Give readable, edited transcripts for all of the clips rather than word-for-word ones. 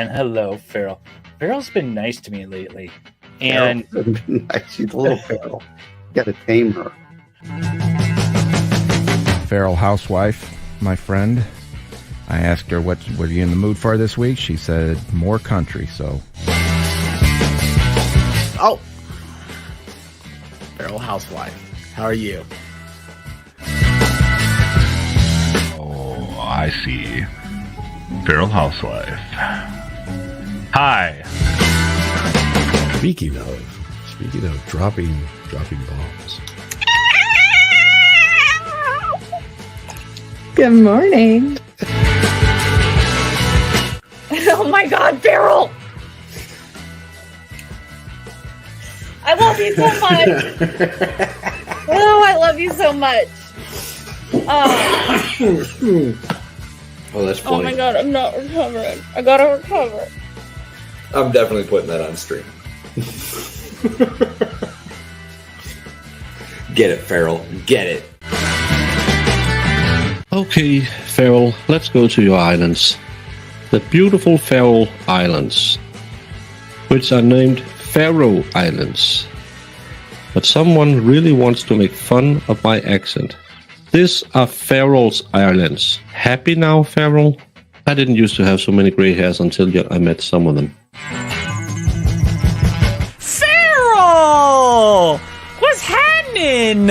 And hello, Farrell. Farrell's been nice to me lately. And nice. She's a little feral. You gotta tame her. Feral housewife, my friend. I asked her, what are you in the mood for this week? She said, more country, so. Oh! Feral housewife. How are you? Oh, I see. Feral housewife. Hi. Speaking of dropping bombs. Good morning. Oh my God, Farrell! I love you so much. Oh, I love you so much. Oh, that's funny. Oh my God, I'm not recovering. I gotta recover. I'm definitely putting that on stream. Get it, Farrell. Get it. Okay, Farrell, let's go to your islands. The beautiful Faroe Islands, which are named Faroe Islands. But someone really wants to make fun of my accent. These are Faroe Islands. Happy now, Farrell? I didn't used to have so many gray hairs until I met some of them. Farrell! What's happening?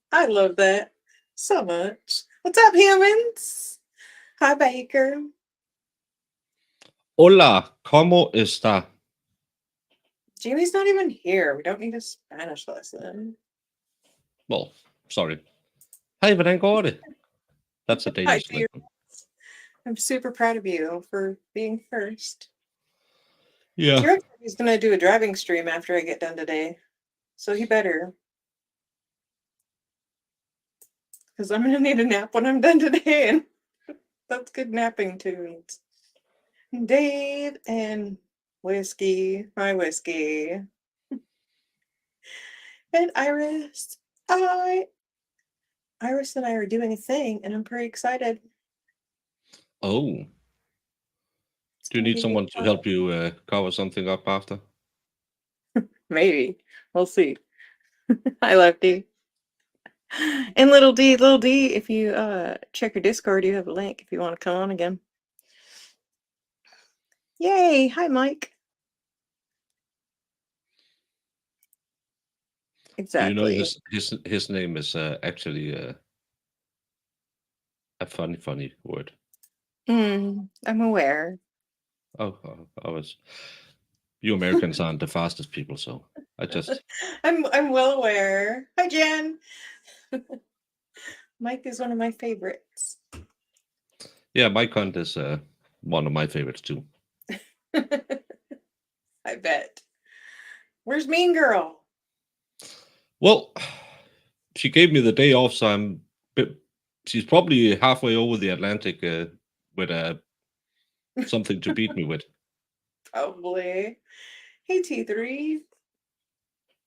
I love that so much. What's up, humans? Hi, Baker. Hola, ¿cómo está? Jamie's not even here. We don't need a Spanish lesson. Well, sorry. Hey, hvordan går det? That's a Hi, Danish dear. lesson. I'm super proud of you for being first. Yeah. T-Rex said he's going to do a driving stream after I get done today. So he better. Because I'm going to need a nap when I'm done today. And that's good napping tunes. Dave and Whiskey, my Whiskey. And Iris. Iris and I are doing a thing, and I'm pretty excited. Oh. Do you need someone to help you cover something up after? Maybe. We'll see. Hi, Lefty. And little D, if you check your Discord, you have a link if you want to come on again. Yay! Hi, Mike. Exactly. You know his name is actually a funny word. I'm aware. Oh, you Americans aren't the fastest people, so I just. I'm well aware. Hi, Jen. Mike is one of my favorites. Yeah, Mike Hunt is one of my favorites too. I bet. Where's Mean Girl? Well, she gave me the day off, so she's probably halfway over the Atlantic with something to beat me with. Probably. Hey, T3.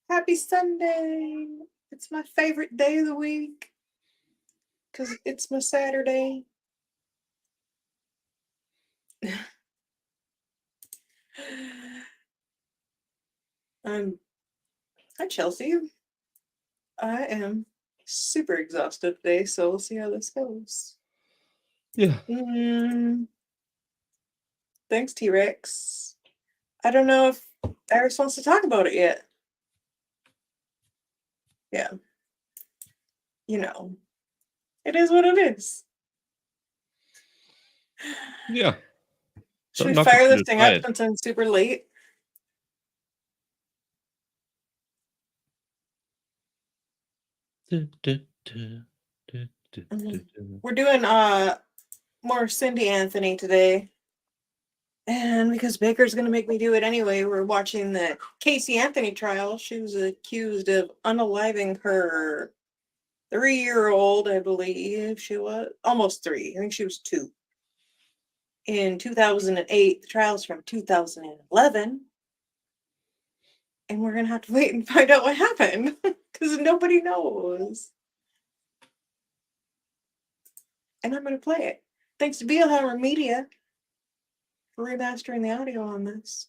Happy Sunday. It's my favorite day of the week. Because it's my Saturday. Hi, Chelsea. I am super exhausted today, so we'll see how this goes. Yeah. Thanks, T-Rex. I don't know if Iris wants to talk about it yet. Yeah. You know, it is what it is. Yeah. Should we fire this thing up since I'm super late? We're doing more Cindy Anthony today. And because Baker's going to make me do it anyway, we're watching the Casey Anthony trial. She was accused of unaliving her 3-year-old, I believe she was. Almost 3. I think she was 2. In 2008. The trial's from 2011. And we're going to have to wait and find out what happened. Because nobody knows. And I'm going to play it. Thanks to Vielhammer Media for remastering the audio on this.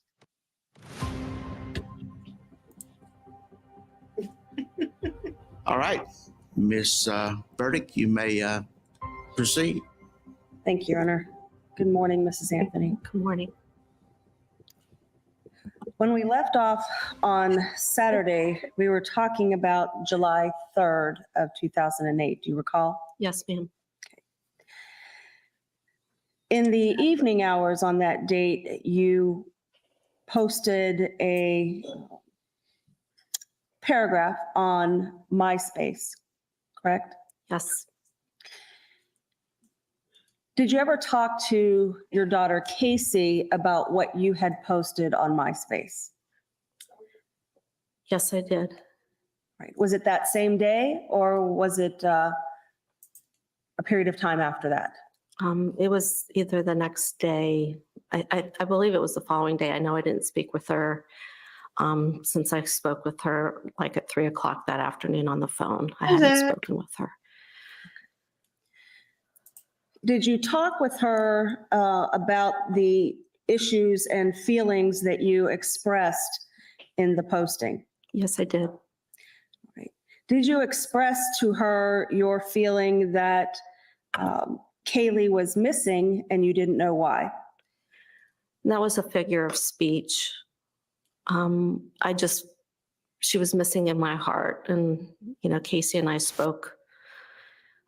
All right, Miss Burdick, you may proceed. Thank you, Your Honor. Good morning, Mrs. Anthony. Good morning. When we left off on Saturday, we were talking about July 3rd of 2008. Do you recall? Yes, ma'am. In the evening hours on that date, you posted a paragraph on MySpace, correct? Yes. Did you ever talk to your daughter Casey about what you had posted on MySpace? Yes, I did. Right. Was it that same day or was it a period of time after that? It was either the next day. I believe it was the following day. I know I didn't speak with her since I spoke with her like at 3:00 that afternoon on the phone. I hadn't spoken with her. Did you talk with her about the issues and feelings that you expressed in the posting? Yes, I did. Right. Did you express to her your feeling that Kaylee was missing and you didn't know why? That was a figure of speech. She was missing in my heart. And, Casey and I spoke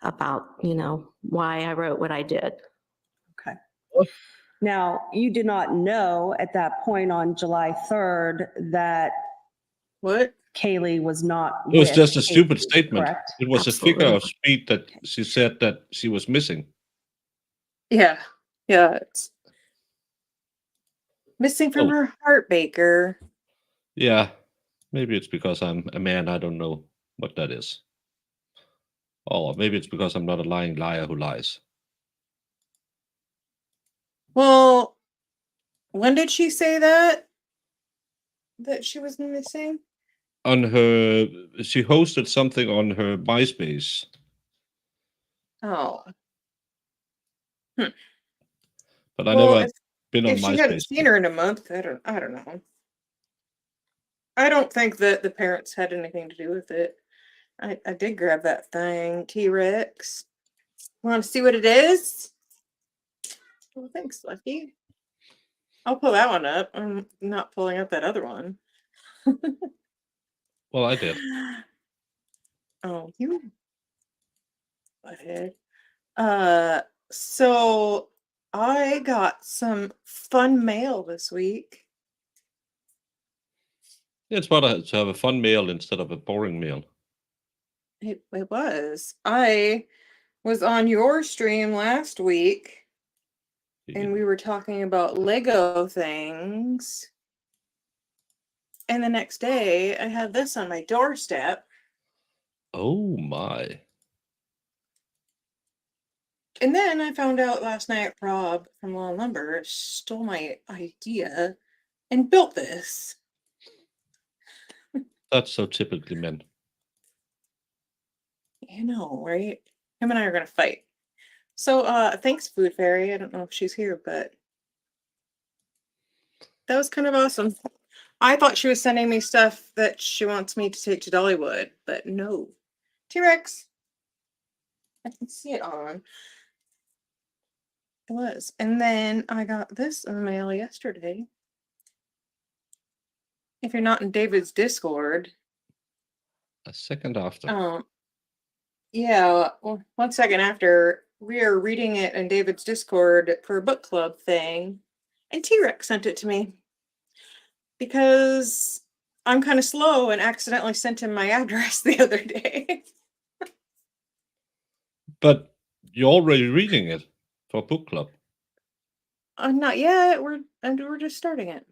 about, why I wrote what I did. Okay. Now, you did not know at that point on July 3rd that What? Kaylee was not It was with just a Casey, stupid statement. correct? It was Absolutely. a figure of speech that she said that she was missing. Yeah. Yeah. It's missing from her heart, Baker. Yeah, maybe it's because I'm a man. I don't know what that is. Or maybe it's because I'm not a lying liar who lies. Well, when did she say that? That she was missing? She hosted something on her MySpace. Oh. But I Well, never been on if she hadn't MySpace. seen her in a month, I don't know. I don't think that the parents had anything to do with it. I did grab that thing, T-Rex. Want to see what it is? Well, thanks, Lucky. I'll pull that one up. I'm not pulling up that other one. Well, I did. Oh, you butthead. So I got some fun mail this week. It's better to have a fun meal instead of a boring meal. It was. I was on your stream last week and we were talking about Lego things. And the next day I had this on my doorstep. Oh my. And then I found out last night Rob from Law Lumber stole my idea and built this. That's so typically men. You know, right? Him and I are gonna fight. So thanks, Food Fairy. I don't know if she's here, but that was kind of awesome. I thought she was sending me stuff that she wants me to take to Dollywood, but no. T-Rex. I can see it on. It was. And then I got this in the mail yesterday. If you're not in David's Discord. A second after. Yeah, well, 1 second after, we are reading it in David's Discord for a book club thing, and T-Rex sent it to me because I'm kind of slow and accidentally sent him my address the other day. But you're already reading it for book club. Not yet. We're just starting it.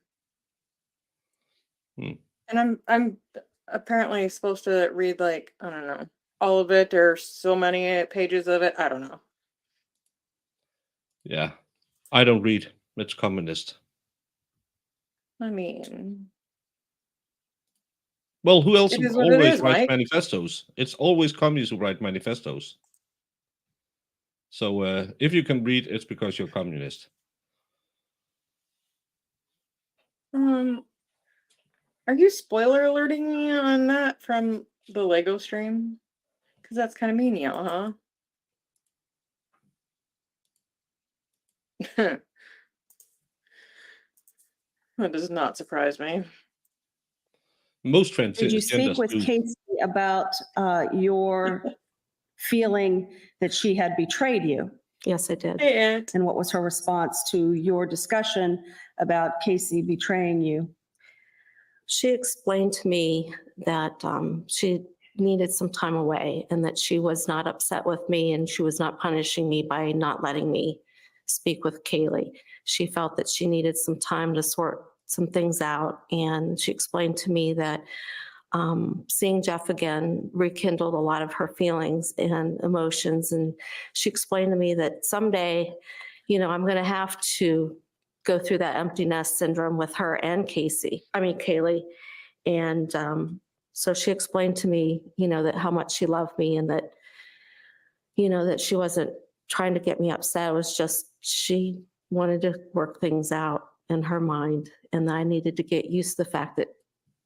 And I'm apparently supposed to read like, I don't know, all of it or so many pages of it. I don't know. Yeah. I don't read. It's communist. I mean, Well, who else It is what it always is, writes Mike. manifestos? It's always communists who write manifestos. So if you can read, it's because you're communist. Are you spoiler alerting me on that from the Lego stream? Because that's kind of menial, huh? That does not surprise me. Most Did you transgenders speak with do. Casey about your feeling that she had betrayed you? Yes, I did. Hey, Aunt. And what was her response to your discussion about Casey betraying you? She explained to me that she needed some time away and that she was not upset with me and she was not punishing me by not letting me speak with Kaylee. She felt that she needed some time to sort some things out. And she explained to me that seeing Jeff again rekindled a lot of her feelings and emotions. And she explained to me that someday, I'm going to have to go through that empty nest syndrome with her and Kaylee. And so she explained to me, that how much she loved me and that, that she wasn't trying to get me upset. It was just she wanted to work things out in her mind. And I needed to get used to the fact that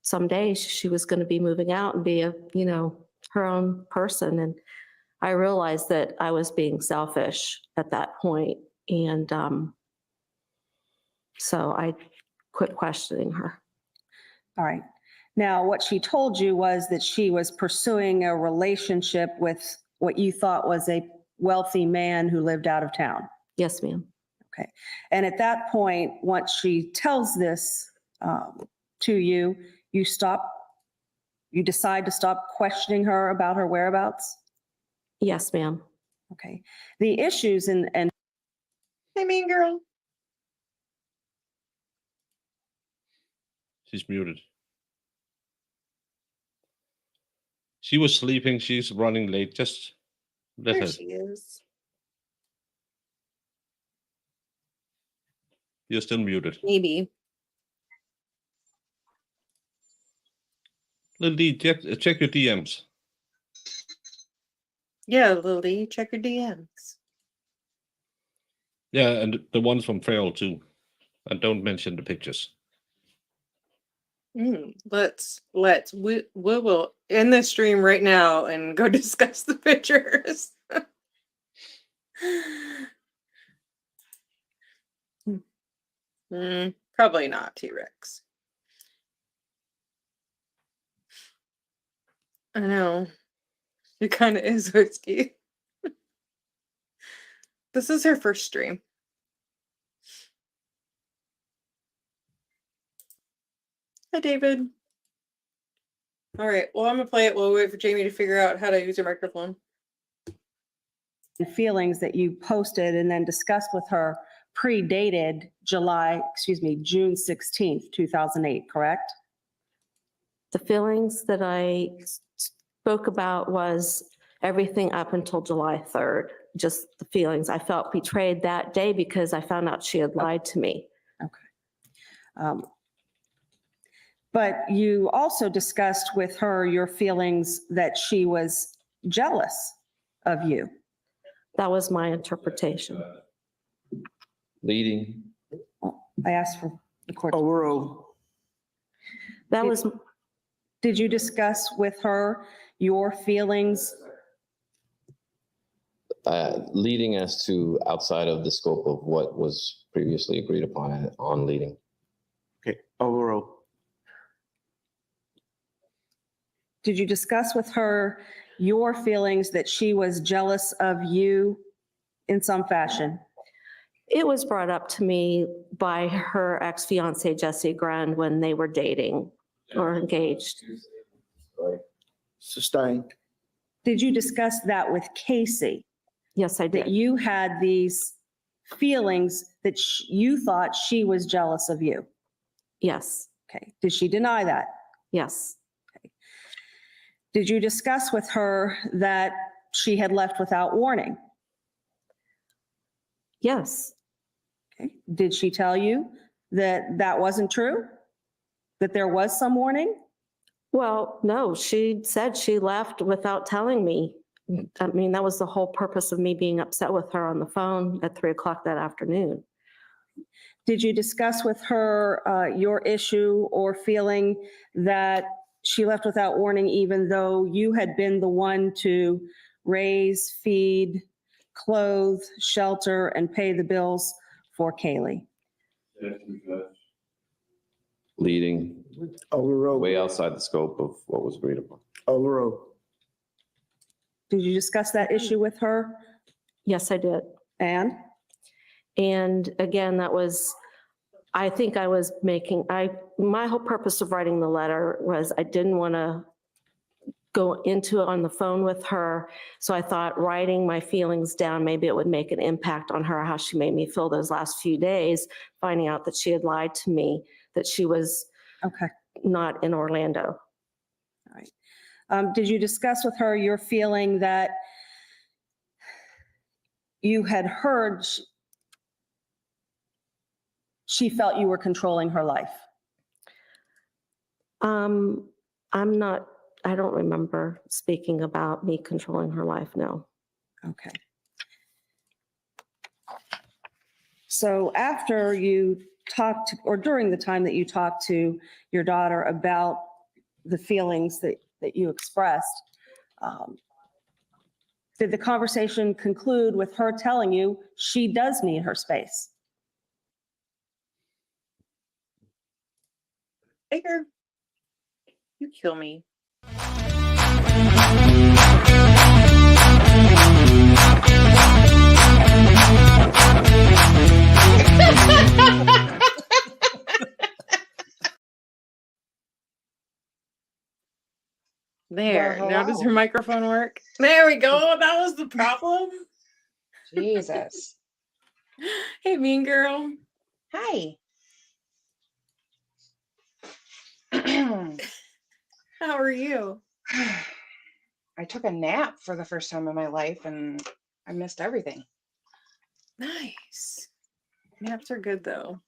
someday she was going to be moving out and be her own person. And I realized that I was being selfish at that point. And so I quit questioning her. All right. Now, what she told you was that she was pursuing a relationship with what you thought was a wealthy man who lived out of town. Yes, ma'am. Okay. And at that point, once she tells this to you, you decide to stop questioning her about her whereabouts? Yes, ma'am. Okay. The issues and Hey, mean girl. She's muted. She was sleeping. She's running late. Just let There her. she is. You're still muted. Maybe. Little D, check your DMs. Yeah, Lily, check your DMs. Yeah, and the ones from Farrell too. And don't mention the pictures. We will end the stream right now and go discuss the pictures. Probably not T-Rex. I know. It kind of is whiskey. This is her first stream. Hi, David. All right. Well, I'm going to play it while we wait for Jamie to figure out how to use her microphone. feelings that you posted and then discussed with her predated June 16th, 2008, correct? The feelings that I spoke about was everything up until July 3rd, just the feelings. I felt betrayed that day because I found out she had lied to me. Okay. But you also discussed with her your feelings that she was jealous of you. That was my interpretation. Leading. I asked for the court. Oral. That was. Did you discuss with her your feelings? Leading as to outside of the scope of what was previously agreed upon on leading. Okay, oral. Did you discuss with her your feelings that she was jealous of you in some fashion? It was brought up to me by her ex-fiance, Jesse Grund, when they were dating or engaged. Sustained. Did you discuss that with Casey? Yes, I That did. you had these feelings that you thought she was jealous of you? Yes. Okay. Did she deny that? Yes. Okay. Did you discuss with her that she had left without warning? Yes. Okay. Did she tell you that that wasn't true? That there was some warning? Well, no, she said she left without telling me. I mean, that was the whole purpose of me being upset with her on the phone at 3:00 that afternoon. Did you discuss with her your issue or feeling that she left without warning, even though you had been the one to raise, feed, clothe, shelter, and pay the bills for Kaylee? Leading Overruled. way outside the scope of what was agreed upon. Overruled. Did you discuss that issue with her? Yes, I did. And again, that was, I think I was making, my whole purpose of writing the letter was I didn't want to go into it on the phone with her. So I thought writing my feelings down, maybe it would make an impact on her, how she made me feel those last few days, finding out that she had lied to me, that she was not in Orlando. All right. Did you discuss with her your feeling that you had heard she felt you were controlling her life? I don't remember speaking about me controlling her life, no. Okay. So after you talked, or during the time that you talked to your daughter about the feelings that you expressed, did the conversation conclude with her telling you she does need her space? Baker, you kill me. There. Well, Now does hello. her microphone work? There we go. That was the problem. Jesus. Hey, mean girl. Hi. How are you? I took a nap for the first time in my life and I missed everything. Nice. Naps are good though.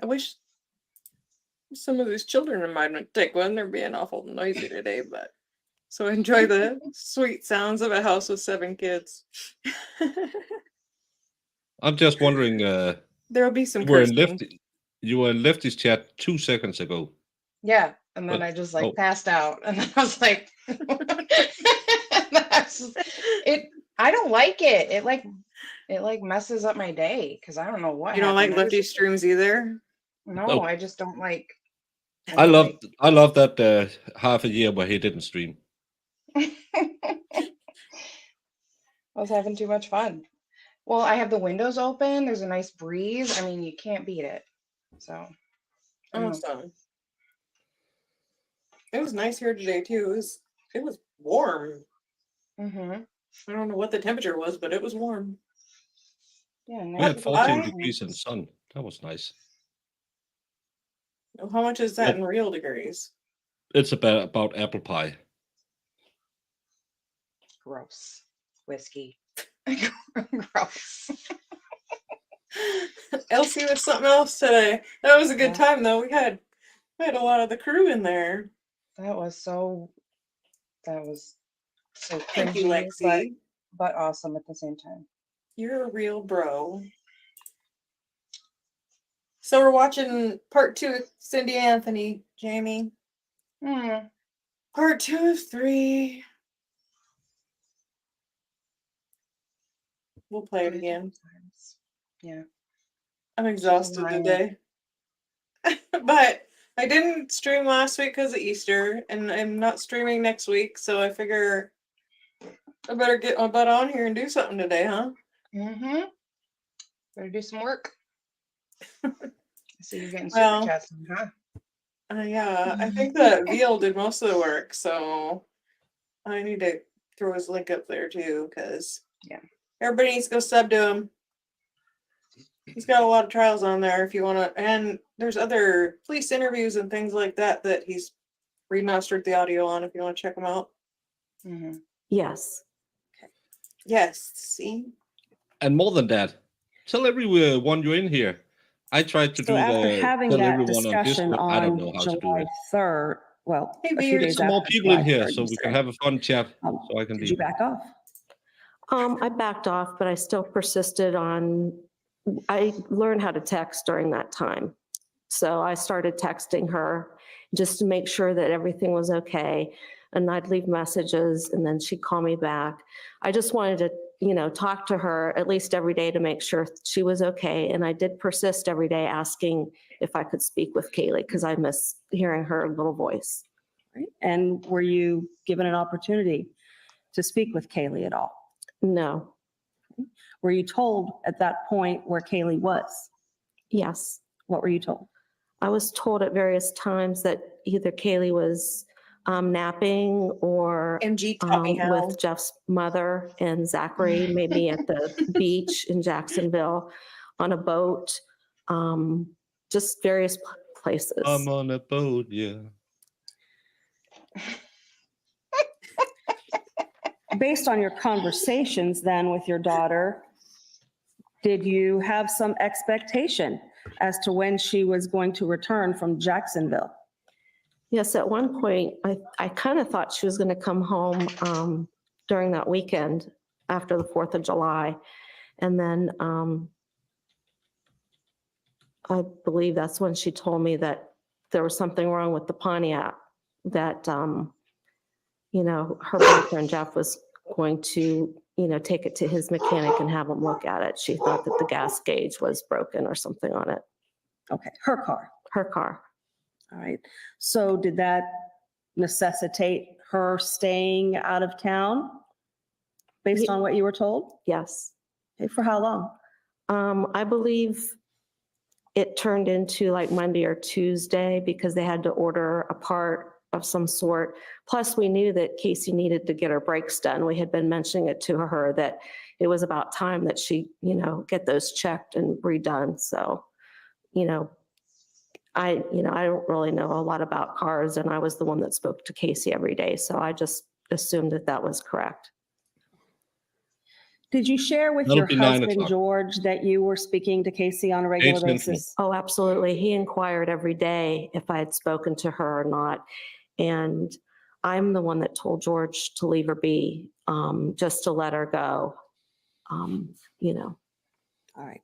I wish some of these children of mine would take one. They're being awful noisy today, but so enjoy the sweet sounds of a house with 7 kids. I'm just wondering, There'll be some you were in cursing. you were in Lefty's chat 2 seconds ago. Yeah. And then But- I just like oh. passed out and then I was like, I don't like it. It like messes up my day because I don't know what You don't like happened. I Lefty just- streams either? No, Oh. I just don't like. I love that half a year where he didn't stream. I was having too much fun. Well, I have the windows open. There's a nice breeze. I mean, you can't beat it. So. I don't know. Awesome. It was nice here today too. It was warm. Mm-hmm. I don't know what the temperature was, but it was warm. Yeah. We had 14 degrees in the sun. That was nice. How much is that in real degrees? It's about apple pie. Gross. Whiskey. Gross. Elsie was something else today. That was a good time though. We had a lot of the crew in there. That was so Thank you, cringy, Lexi. but awesome at the same time. You're a real bro. So we're watching part 2 of Cindy Anthony, Jamie. Part 2 of 3. We'll play it again. Yeah. I'm exhausted today. But I didn't stream last week because of Easter, and I'm not streaming next week, so I figure I better get my butt on here and do something today, huh? Mm-hmm. Better do some work. So you're getting Well, super chats, huh? Yeah, I think that Veal did most of the work, so I need to throw his link up there too, because everybody needs to go sub to him. He's got a lot of trials on there if you want to, and there's other police interviews and things like that that he's remastered the audio on if you want to check them out. Mm-hmm. Yes. Yes, see? And more than that, tell everyone you're in here. I tried to So after having tell that everyone on discussion Discord. I don't on know how to do July it. 3rd, well, Hey, a few Beard. days Some more after people in July here 3rd, so you we can said, have a fun chat. So I can did be. you back off? I backed off, but I still persisted on, I learned how to text during that time. So I started texting her just to make sure that everything was okay. And I'd leave messages and then she'd call me back. I just wanted to, talk to her at least every day to make sure she was okay. And I did persist every day asking if I could speak with Kaylee because I miss hearing her little voice. Right. And were you given an opportunity to speak with Kaylee at all? No. Were you told at that point where Kaylee was? Yes. What were you told? I was told at various times that either Kaylee was napping or MG taught me how. with Jeff's mother and Zachary, maybe at the beach in Jacksonville, on a boat, just various places. I'm on a boat, yeah. Based on your conversations then with your daughter, did you have some expectation as to when she was going to return from Jacksonville? Yes, at one point, I kind of thought she was going to come home during that weekend after the 4th of July. And then I believe that's when she told me that there was something wrong with the Pontiac, that, her boyfriend Jeff was going to, take it to his mechanic and have him look at it. She thought that the gas gauge was broken or something on it. Okay, her car. Her car. All right. So did that necessitate her staying out of town based on what you were told? Yes. Okay, for how long? I believe it turned into like Monday or Tuesday because they had to order a part of some sort. Plus, we knew that Casey needed to get her brakes done. We had been mentioning it to her that it was about time that she, get those checked and redone. So, I don't really know a lot about cars, and I was the one that spoke to Casey every day. So I just assumed that was correct. Did you share with your husband, George, that you were speaking to Casey on a regular basis? Oh, absolutely. He inquired every day if I had spoken to her or not. And I'm the one that told George to leave her be, just to let her go, All right.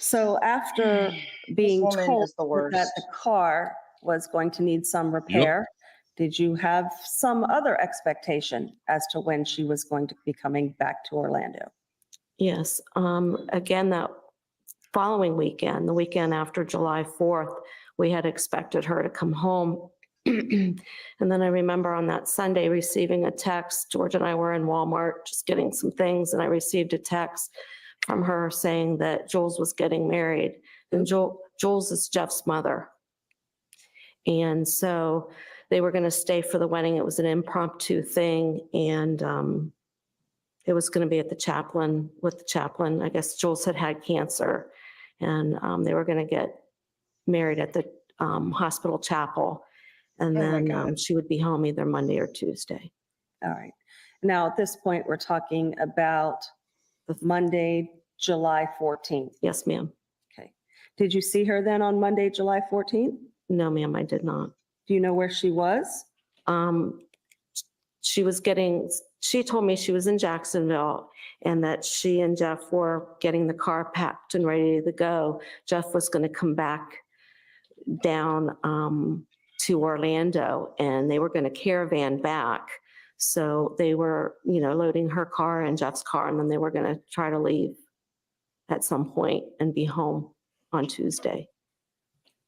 So after being told that the car was going to need some repair, did you have some other expectation as to when she was going to be coming back to Orlando? Yes. Again, that following weekend, the weekend after July 4th, we had expected her to come home. And then I remember on that Sunday receiving a text. George and I were in Walmart just getting some things, and I received a text from her saying that Jules was getting married. And Jules is Jeff's mother. And so they were going to stay for the wedding. It was an impromptu thing. And it was going to be at the chaplain, with the chaplain. I guess Jules had cancer. And they were going to get married at the hospital chapel. And then she would be home either Monday or Tuesday. All right. Now, at this point, we're talking about Monday, July 14th. Yes, ma'am. Okay. Did you see her then on Monday, July 14th? No, ma'am, I did not. Do you know where she was? She told me she was in Jacksonville and that she and Jeff were getting the car packed and ready to go. Jeff was going to come back down to Orlando, and they were going to caravan back. So they were, loading her car and Jeff's car, and then they were going to try to leave at some point and be home on Tuesday.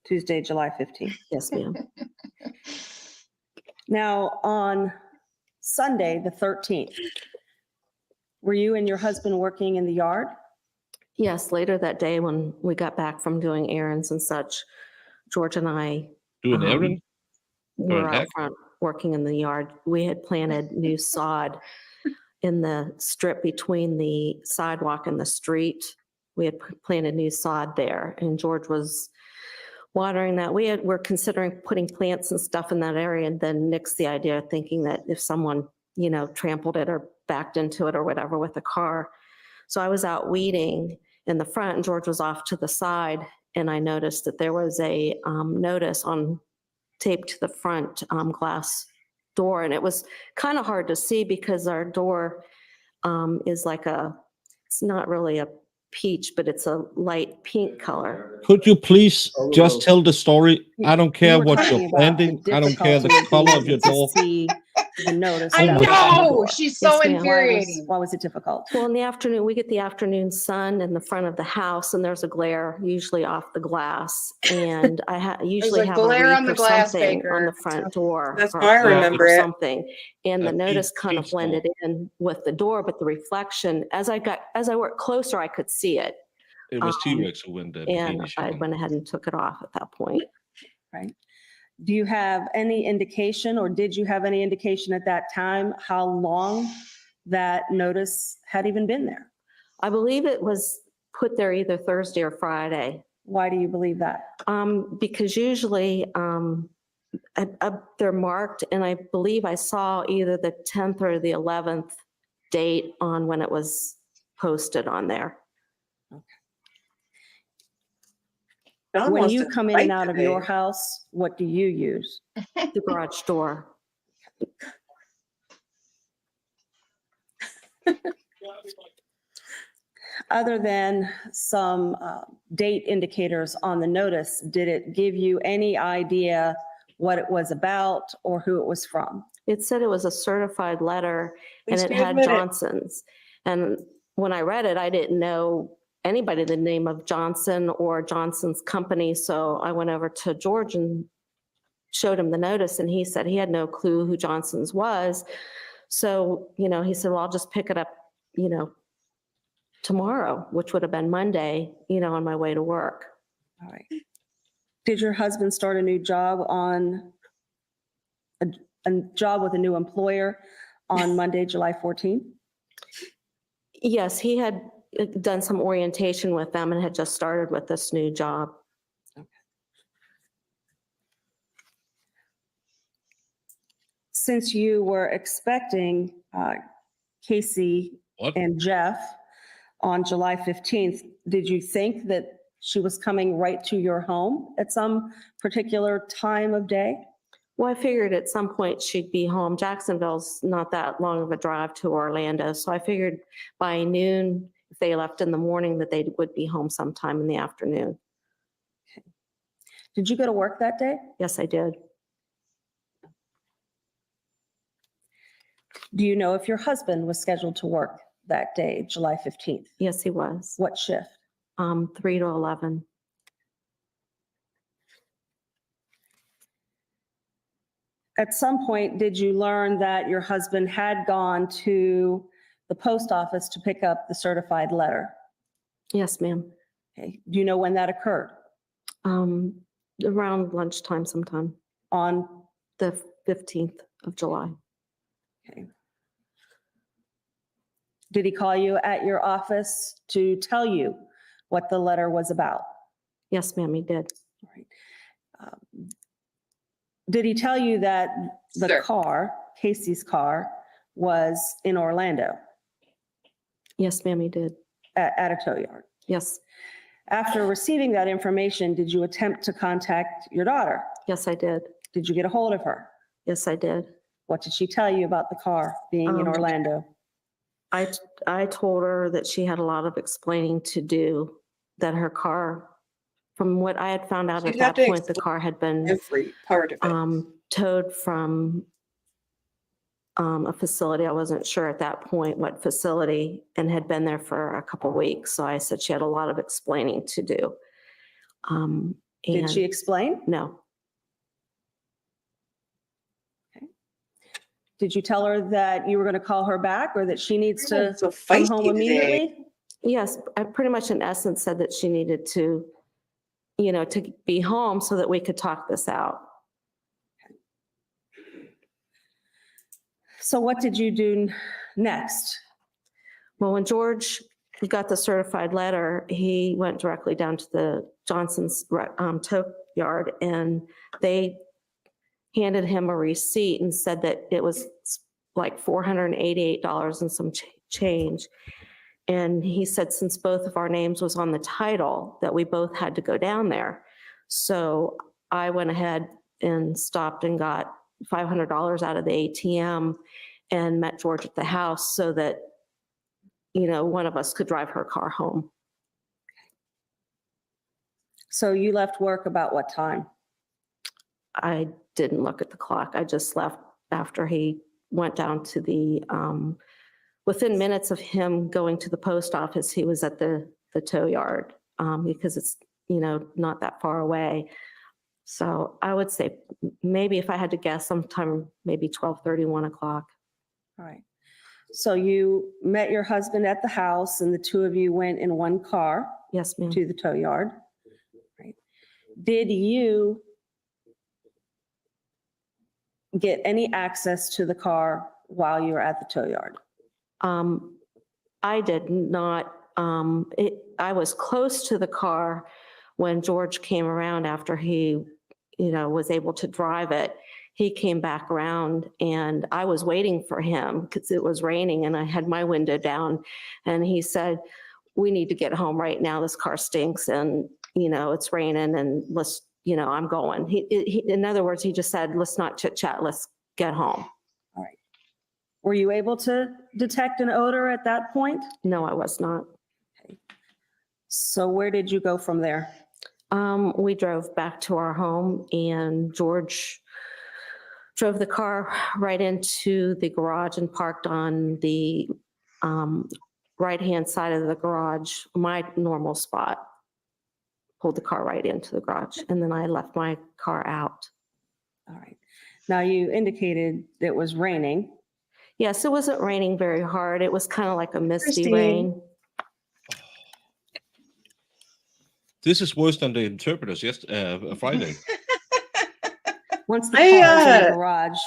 Tuesday, July 15th. Yes, ma'am. Now, on Sunday, the 13th, were you and your husband working in the yard? Yes, later that day when we got back from doing errands and such, George and I Doing errands? were out front working in the yard. We had planted new sod in the strip between the sidewalk and the street. We had planted new sod there, and George was watering that. We're considering putting plants and stuff in that area, and then nixed the idea, thinking that if someone, trampled it or backed into it or whatever with a car. So I was out weeding in the front, and George was off to the side, and I noticed that there was a notice taped to the front glass door, and it was kind of hard to see because our door is like it's not really a peach, but it's a light pink color. Could you please just tell the story? I don't care were what talking you're about planting. I don't care the color of your door. See the notice. I that was on the know, door. she's so Yes, ma'am. infuriating. Why was it difficult? Well, in the afternoon, we get the afternoon sun in the front of the house, and there's a glare usually off the glass. And I usually a have a glare wreath on the or glass, something Baker. on the front door. That's or why I a wreath remember or it. something. And the That notice peach- kind of peach blended in with the door, but the reflection, as I worked closer, I could see it. It was T-Rex who went there. And I went ahead and took it off at that point. Right. Do you have any indication, or did you have any indication at that time how long that notice had even been there? I believe it was put there either Thursday or Friday. Why do you believe that? Because usually they're marked, and I believe I saw either the 10th or the 11th date on when it was posted on there. Dawn When wants you to come in and fight out of today. your house, what do you use? The garage door. Other than some date indicators on the notice, did it give you any idea what it was about or who it was from? It said it was a certified letter, and Please it do had admit it. Johnson's. And when I read it, I didn't know anybody the name of Johnson or Johnson's company. So I went over to George and showed him the notice, and he said he had no clue who Johnson's was. So, he said, well, I'll just pick it up, tomorrow, which would have been Monday, on my way to work. All right. Did your husband start a new job on a job with a new employer on Monday, July 14th? Yes, he had done some orientation with them and had just started with this new job. Since you were expecting Casey and Jeff on July 15th, did you think that she was coming right to your home at some particular time of day? Well, I figured at some point she'd be home. Jacksonville's not that long of a drive to Orlando. So I figured by noon, if they left in the morning, that they would be home sometime in the afternoon. Okay. Did you go to work that day? Yes, I did. Do you know if your husband was scheduled to work that day, July 15th? Yes, he was. What shift? 3 to 11. At some point, did you learn that your husband had gone to the post office to pick up the certified letter? Yes, ma'am. Okay. Do you know when that occurred? Around lunchtime sometime. On the 15th of July. Okay. Did he call you at your office to tell you what the letter was about? Yes, ma'am, he did. All right. Did he tell you that the car, Casey's car, was in Orlando? Yes, ma'am, he did. At a tow yard? Yes. After receiving that information, did you attempt to contact your daughter? Yes, I did. Did you get a hold of her? Yes, I did. What did she tell you about the car being in Orlando? I told her that she had a lot of explaining to do, that her car, from what I had found out at that point, the car had been every part of it. Towed from a facility. I wasn't sure at that point what facility, and had been there for a couple weeks. So I said she had a lot of explaining to do. Did she explain? No. Okay. Did you tell her that you were going to call her back, or that she needs to come home immediately? Yes, I pretty much in essence said that she needed to, to be home so that we could talk this out. So what did you do next? Well, when George got the certified letter, he went directly down to the Johnson's tow yard, and they handed him a receipt and said that it was like $488 and some change. And he said, since both of our names was on the title, that we both had to go down there. So I went ahead and stopped and got $500 out of the ATM and met George at the house so that, one of us could drive her car home. So you left work about what time? I didn't look at the clock. I just left after he went down to the, within minutes of him going to the post office, he was at the tow yard because it's, not that far away. So I would say maybe if I had to guess, sometime maybe 12:30, 1 o'clock. All right. So you met your husband at the house and the two of you went in one car? Yes, ma'am. To the tow yard? Right. Did you get any access to the car while you were at the tow yard? I did not. I was close to the car when George came around after he, was able to drive it. He came back around and I was waiting for him because it was raining and I had my window down. And he said, we need to get home right now. This car stinks and, it's raining and let's, I'm going. He, in other words, he just said, let's not chit chat. Let's get home. All right. Were you able to detect an odor at that point? No, I was not. Okay. So where did you go from there? We drove back to our home and George drove the car right into the garage and parked on the right-hand side of the garage, my normal spot. Pulled the car right into the garage and then I left my car out. All right. Now you indicated it was raining. Yes, it wasn't raining very hard. It was kind of like a misty Christine. rain. This is worse than the interpreters Friday. Once the car is in the garage,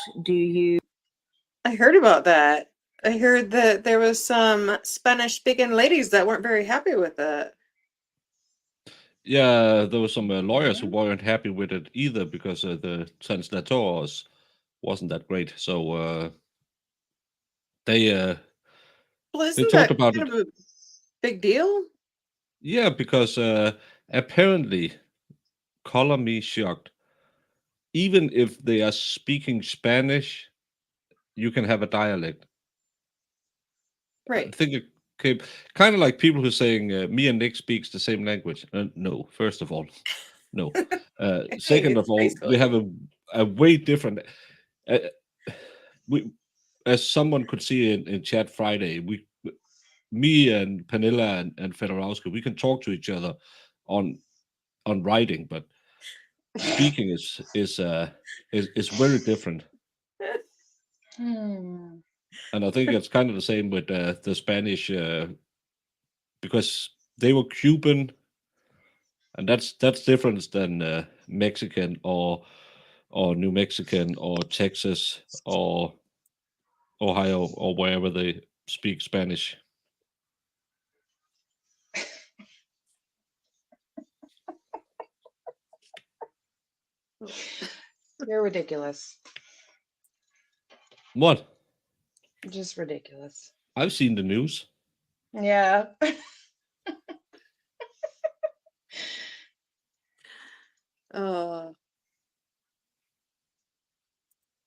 I heard about that. I heard that there was some Spanish-speaking ladies that weren't very happy with it. Yeah, there were some lawyers who weren't happy with it either because the translators wasn't that great. So they Isn't talked that about kind it. of a big deal? Yeah, because apparently, color me shocked. Even if they are speaking Spanish, you can have a dialect. I Right. think it came kind of like people who are saying me and Nick speaks the same language. No, first of all, no. Second of all, we have a way different. We, as someone could see in chat Friday, me and Pernilla and Fedorowski, we can talk to each other on writing, but speaking is very different. And I think it's kind of the same with the Spanish, because they were Cuban, and that's different than Mexican or New Mexican or Texas or Ohio or wherever they speak Spanish. You're ridiculous. What? Just ridiculous. I've seen the news. Yeah.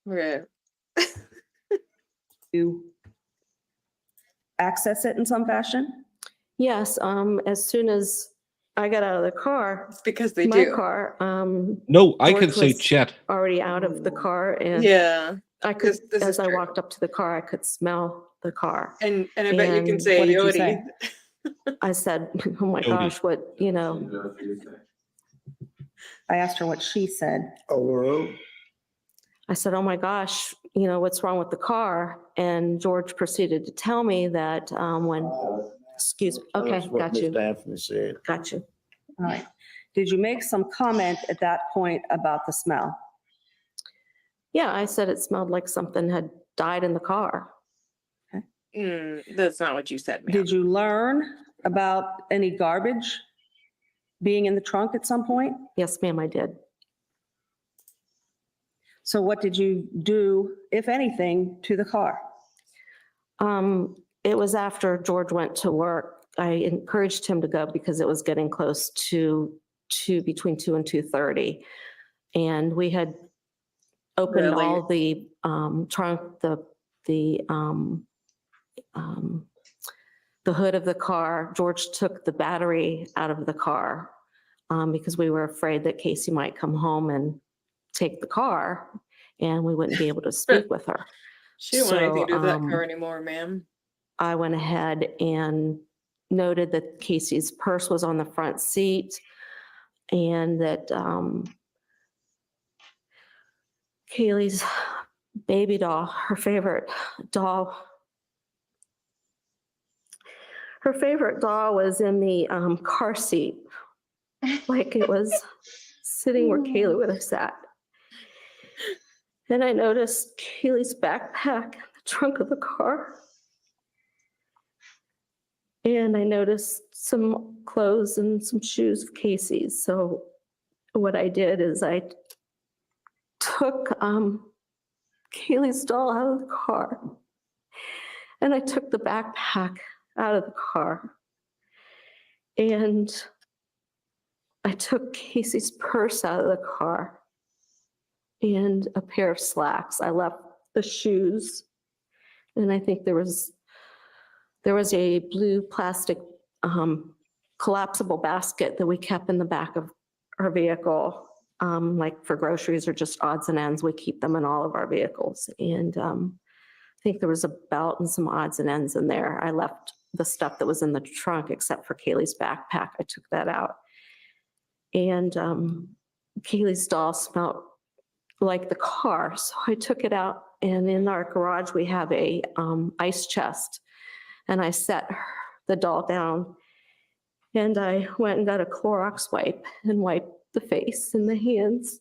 Right. You access it in some fashion? Yes, as soon as I got out of the car, because they my do. car. No, I George can say was chat. Already out of the car, and Yeah. I could, This as is I true. walked up to the car, I could smell the car. And I bet you can And say what did you Yodi. say? I said, "Oh my Jody. gosh, what I asked her what she said. I said, oh my gosh, what's wrong with the car?" And George proceeded to tell me that excuse me, okay, got you. Anthony said. Got you. All right. Did you make some comment at that point about the smell? Yeah, I said it smelled like something had died in the car. That's not what you said, ma'am. Did you learn about any garbage being in the trunk at some point? Yes, ma'am, I did. So what did you do, if anything, to the car? it was after George went to work. I encouraged him to go because it was getting close to between 2 and 2:30. And we had opened Really? all the trunk, the hood of the car. George took the battery out of the car because we were afraid that Casey might come home and take the car and we wouldn't be able to speak with her. She don't want anything to do with that So, car anymore, ma'am. I went ahead and noted that Casey's purse was on the front seat and that Kaylee's baby doll, her favorite doll was in the car seat, like it was sitting where Kaylee would have sat. Then I noticed Kaylee's backpack in the trunk of the car. And I noticed some clothes and some shoes of Casey's. So what I did is I took Kaylee's doll out of the car and I took the backpack out of the car and I took Casey's purse out of the car and a pair of slacks. I left the shoes and I think there was a blue plastic collapsible basket that we kept in the back of our vehicle, like for groceries or just odds and ends. We keep them in all of our vehicles. And I think there was a belt and some odds and ends in there. I left the stuff that was in the trunk except for Kaylee's backpack. I took that out. And Kaylee's doll smelled like the car. So I took it out, and in our garage, we have a ice chest. And I set the doll down and I went and got a Clorox wipe and wiped the face and the hands.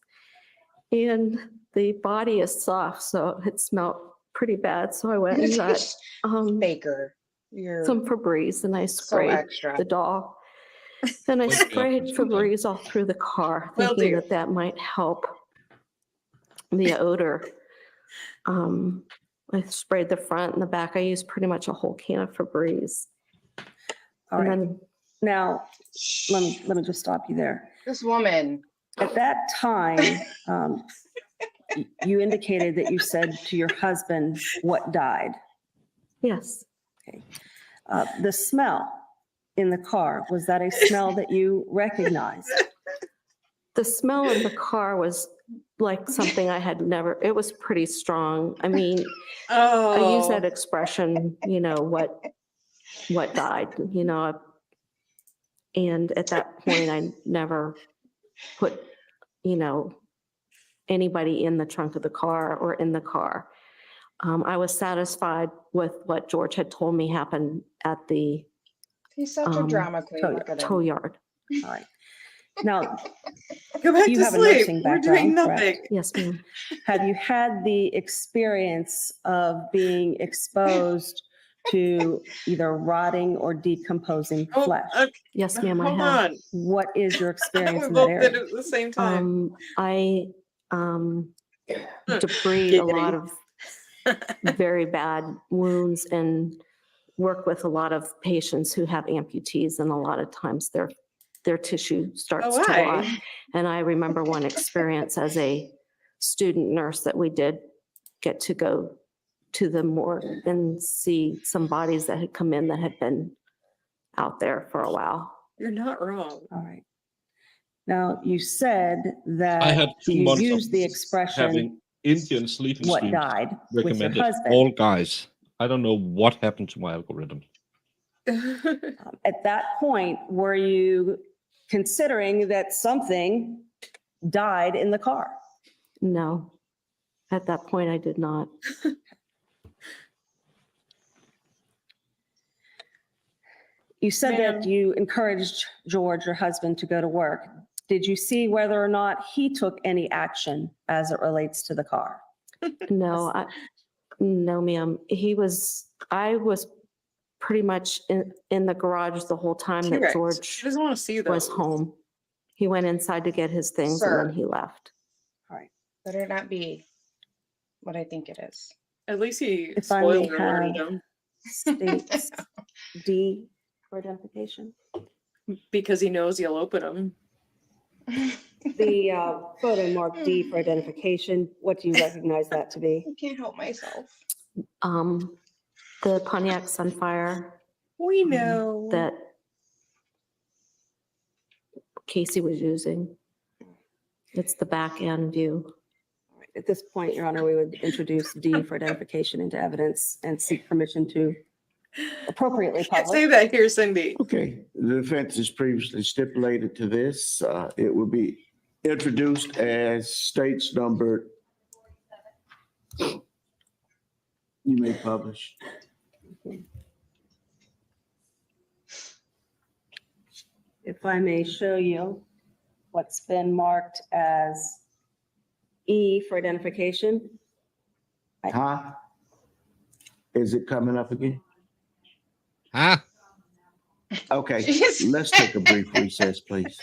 And the body is soft, so it smelled pretty bad. So I went and got Baker, you're some Febreze and I sprayed extra. the doll. And I sprayed Febreze all through the car, thinking that that might help the odor. I sprayed the front and the back. I used pretty much a whole can of Febreze. All And right. then Now, let me just stop you there. This woman. At that time, you indicated that you said to your husband what died. Yes. Okay. The smell in the car, was that a smell that you recognized? The smell in the car was like something I had never, it was pretty strong. I mean, I use that expression, what died, and at that point I never put, anybody in the trunk of the car or in the car. I was satisfied with what George had told me happened at the He's such a drama queen. Look at tow him. yard. All right. Now, Go back you to have a sleep. nursing We're doing background, nothing. correct? Yes, ma'am. Have you had the experience of being exposed to either rotting or decomposing flesh? Yes, ma'am, I Hold have. on. What is your experience We in that both did area? it at the same time. I debride a lot of very bad wounds and work with a lot of patients who have amputees, and a lot of times their tissue starts to rot. And I remember one experience as a student nurse that we did get to go to the morgue and see some bodies that had come in that had been out there for a while. You're not wrong. All right. Now, you said that I had 2 you months used of the expression, having Indian sleeping what students died with your recommended husband. all guys. I don't know what happened to my algorithm. At that point, were you considering that something died in the car? No, at that point I did not. You said that you encouraged George, your husband, to go to work. Did you see whether or not he took any action as it relates to the car? No, no, ma'am. I was pretty much in the garage the whole time that T-Rex. George She doesn't want to see was those. home. He went inside to get his things Sir. and then he left. All right. Better not be what I think it is. At least he If I may spoiled her have- martyrdom. states D for identification. Because he knows you'll open them. The photo marked D for identification, what do you recognize that to be? I can't help myself. The Pontiac Sunfire We know. that Casey was using. It's the back end view. At this point, Your Honor, we would introduce D for identification into evidence and seek permission to appropriately Can't publish. say that here, Cindy. Okay, the defense is previously stipulated to this. It will be introduced as states numbered. You may publish. If I may show you what's been marked as E for identification. Huh? Is it coming up again? Huh? Okay, let's take a brief recess, please.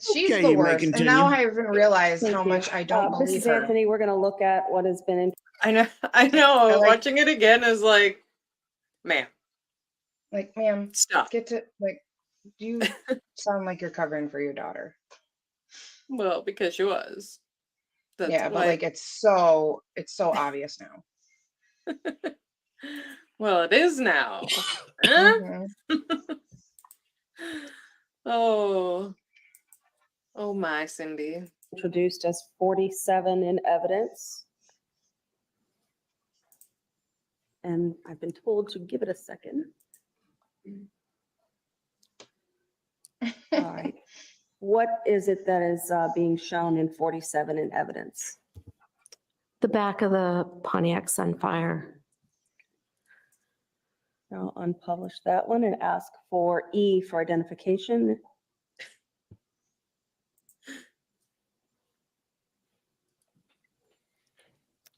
She's Okay, the you may worst. And continue. now I even realized Thank how you. much I don't believe Mrs. her. Anthony, we're going to look at what has been in. I know. I like- Watching it again is like, man, Like, ma'am, stop. get to, like, you sound like you're covering for your daughter. Well, because she was. That's Yeah, but why- like it's so obvious now. Well, it is now. Huh? Mhm. Oh my, Cindy. Introduced as 47 in evidence. And I've been told to give it a second. All right. What is it that is being shown in 47 in evidence? The back of the Pontiac Sunfire. I'll unpublish that one and ask for E for identification.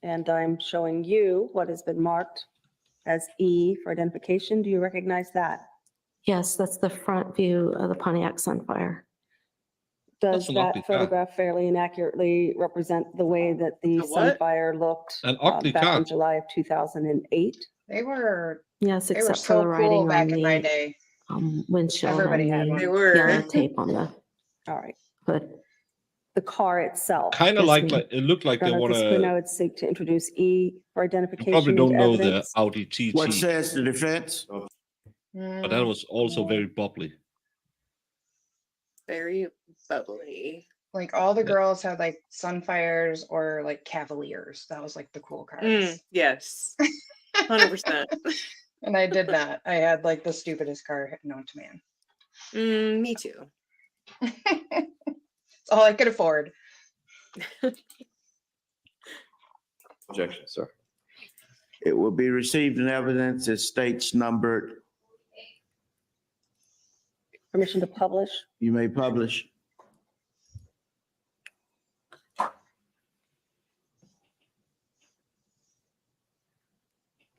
And I'm showing you what has been marked as E for identification. Do you recognize that? Yes, that's the front view of the Pontiac Sunfire. Does That's an ugly that car. photograph fairly and accurately represent the way that the The what? Sunfire looked An ugly back car. in July of 2008? They were Yes, they were except for so the cool writing back on in my the day. windshield Everybody had and one. They the were. yellow tape on the All right. hood. The car itself. Kind of Yes, like, ma'am. like it looked like they Your Honor, want at this point, I to. would seek to introduce E for You identification probably don't into know the evidence. Audi TT, What says the defense? but Mm. that was also very bubbly. Very bubbly. Like all the Yeah. girls had like Sunfires or like Cavaliers. That was like the cool cars. Yes. 100%. And I did that. I had like the stupidest car known to man. Me too. It's all I could afford. Objection, sir. It will be received in evidence as states numbered. Permission to publish. You may publish.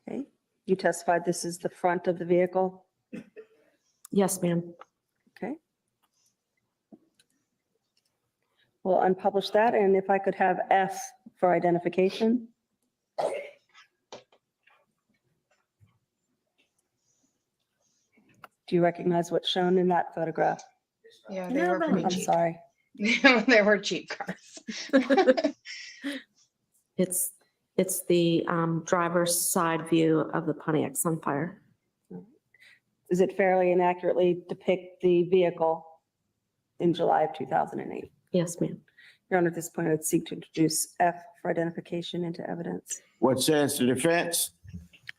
Okay. You testified this is the front of the vehicle? Yes, ma'am. Okay. We'll unpublish that, and if I could have F for identification. Do you recognize what's shown in that photograph? Yeah, they were pretty I'm cheap. sorry. They were cheap cars. It's the driver's side view of the Pontiac Sunfire. Does it fairly and accurately depict the vehicle in July of 2008? Yes, ma'am. Your Honor, at this point, I would seek to introduce F for identification into evidence. What says the defense?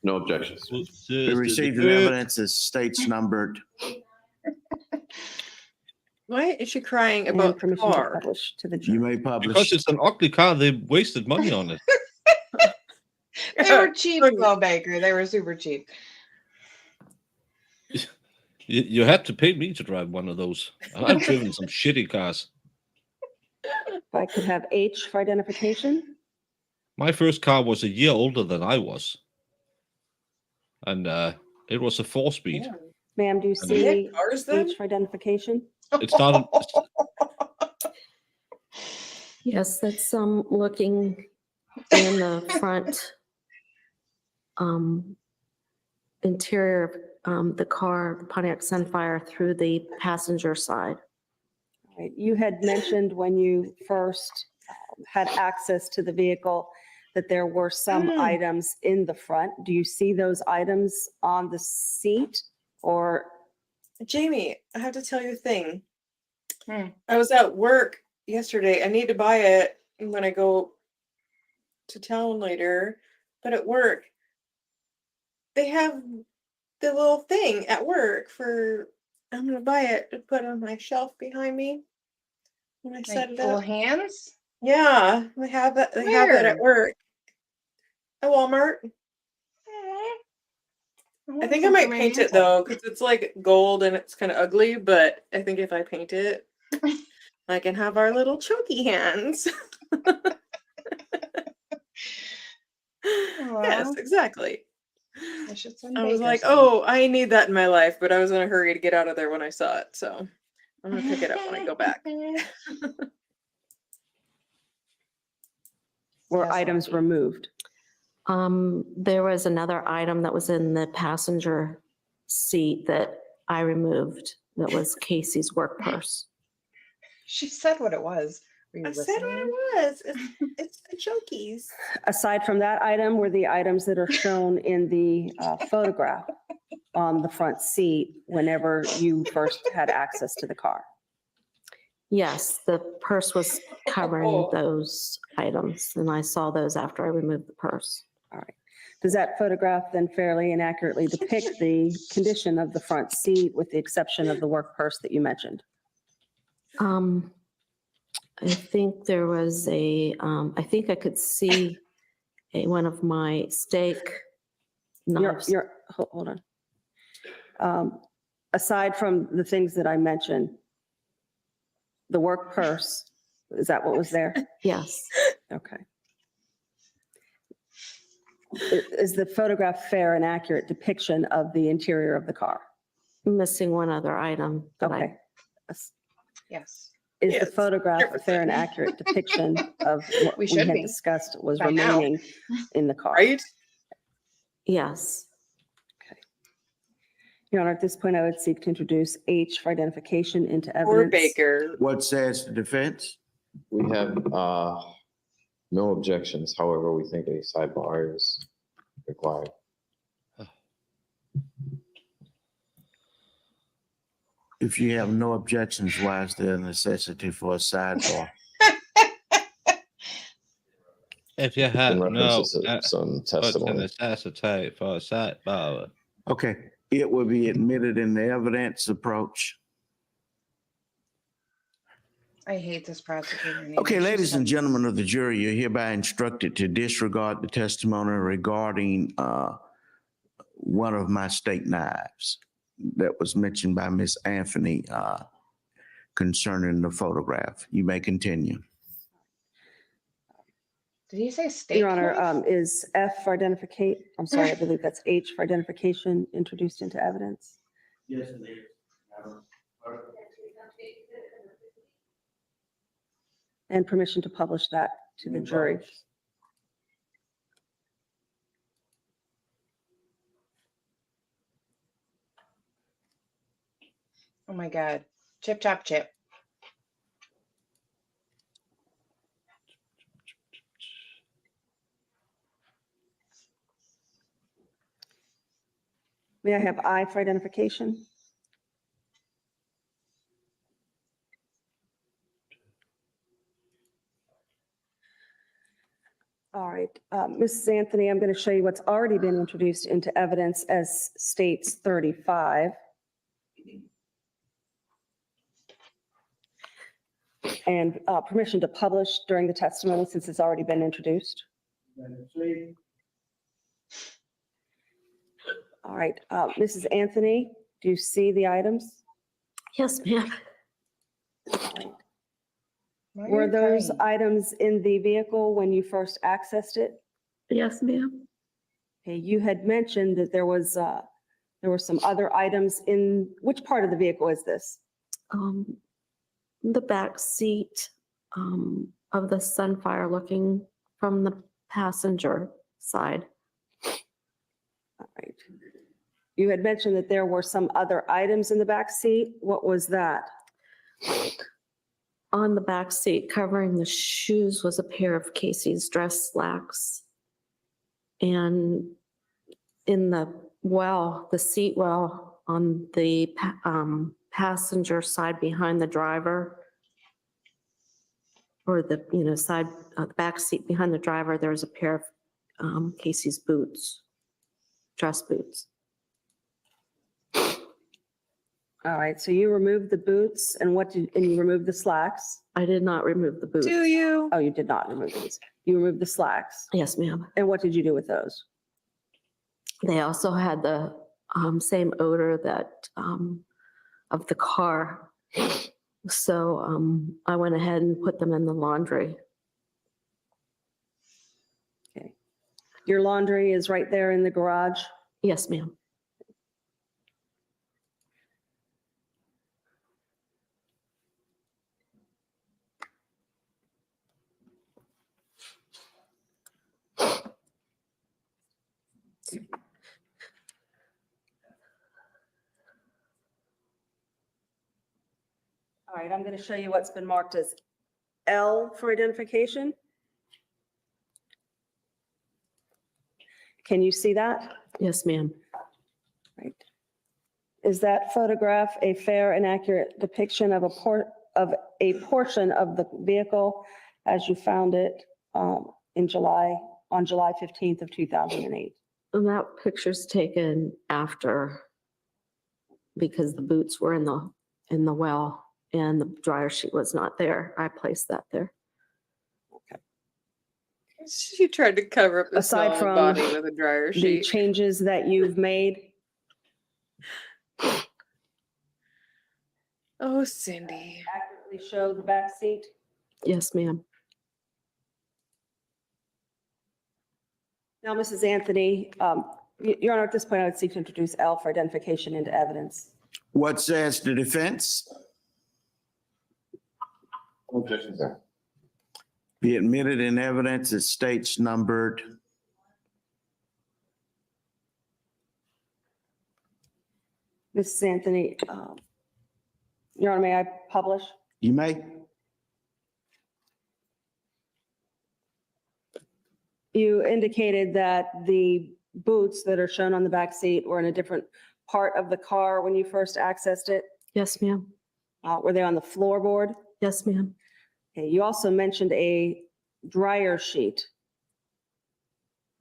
No objections. Be received in evidence as states numbered. Why is she crying And about the permission to car? publish to the You jury. may Because publish. it's an ugly car, they wasted money on it. They were cheap, though, Baker. They were super cheap. You had to pay me to drive one of those. I've driven some shitty cars. If I could have H for identification. My first car was a year older than I was. And it was a 4-speed. Ma'am, do you And see Cars then? H for identification? It started Yes, that's looking in the front interior of the car, the Pontiac Sunfire, through the passenger side. Right. You had mentioned when you first had access to the vehicle that there were some items in the front. Do you see those items on the seat or? Jamie, I have to tell you a thing. Hmm. I was at work yesterday. I need to buy it when I go to town later. But at work, they have the little thing at work for, I'm going to buy it to put on my shelf behind me when I set Like it full up. hands? Yeah, they have that. They have that at work. At Walmart. I think I might paint it though, because it's like gold and it's kind of ugly, but I think if I paint it, I can have our little chunky hands. Yes, exactly. I was like, oh, I need that in my life, but I was in a hurry to get out of there when I saw it, so I'm gonna pick it up when I go back. Were items removed? There was another item that was in the passenger seat that I removed. That was Casey's work purse. She said what it was. Were you I listening? said what it was. It's the chokies. Aside from that item, were the items that are shown in the photograph on the front seat whenever you first had access to the car? Yes, the purse was covering those items, and I saw those after I removed the purse. All right. Does that photograph then fairly and accurately depict the condition of the front seat with the exception of the work purse that you mentioned? I think there was I think I could see one of my steak knives. Hold on. Aside from the things that I mentioned, the work purse, is that what was there? Yes. Okay. Is the photograph fair and accurate depiction of the interior of the car? Missing one other item. Okay. Yes. Is the photograph a fair and accurate depiction of what we had discussed was remaining in the car? Right? Yes. Okay. Your Honor, at this point, I would seek to introduce H for identification into evidence. Or Baker. What says the defense? We have no objections. However, we think a sidebar is required. If you have no objections, why is there a necessity for a sidebar? If you have In no reference to some testimony. necessity for a sidebar. Okay, it will be admitted in the evidence approach. I hate this prosecutor. Okay, ladies and gentlemen of the jury, you're hereby instructed to disregard the testimony regarding one of my steak knives that was mentioned by Miss Anthony concerning the photograph. You may continue. Did he say steak? Your Honor, knife? is F for identification, I'm sorry, I believe that's H for identification introduced into evidence? Yes, it is. And permission to publish that to the jury. Oh my God. Chip, chop, chip. May I have I for identification? All right, Mrs. Anthony, I'm going to show you what's already been introduced into evidence as states 35. And permission to publish during the testimony since it's already been introduced. All right, Mrs. Anthony, do you see the items? Yes, ma'am. Were those items in the vehicle when you first accessed it? Yes, ma'am. Okay, you had mentioned that there were some other items in, which part of the vehicle is this? The back seat, of the Sunfire looking from the passenger side. All right. You had mentioned that there were some other items in the back seat. What was that? On the back seat, covering the shoes, was a pair of Casey's dress slacks. And in the seat well on the passenger side behind the driver, or the side back seat behind the driver, there's a pair of Casey's boots, dress boots. All right, so you removed the boots and you removed the slacks? I did not remove the boots. Do you? Oh, you did not remove these. You removed the slacks. Yes, ma'am. And what did you do with those? They also had the same odor that of the car. So I went ahead and put them in the laundry. Okay. Your laundry is right there in the garage? Yes, ma'am. All right, I'm going to show you what's been marked as L for identification. Can you see that? Yes, ma'am. Right. Is that photograph a fair and accurate depiction of a portion of the vehicle as you found it on July 15th of 2008? And that picture's taken after, because the boots were in the well and the dryer sheet was not there. I placed that there. She tried to cover up the Aside small from body with a dryer the sheet. changes that you've made, Oh, Cindy. accurately show the back seat. Yes, ma'am. Now, Mrs. Anthony, Your Honor, at this point, I would seek to introduce L for identification into evidence. What says the defense? No objection, sir. Be admitted in evidence as states numbered. Mrs. Anthony, Your Honor, may I publish? You may. You indicated that the boots that are shown on the back seat were in a different part of the car when you first accessed it. Yes, ma'am. Were they on the floorboard? Yes, ma'am. Okay, you also mentioned a dryer sheet.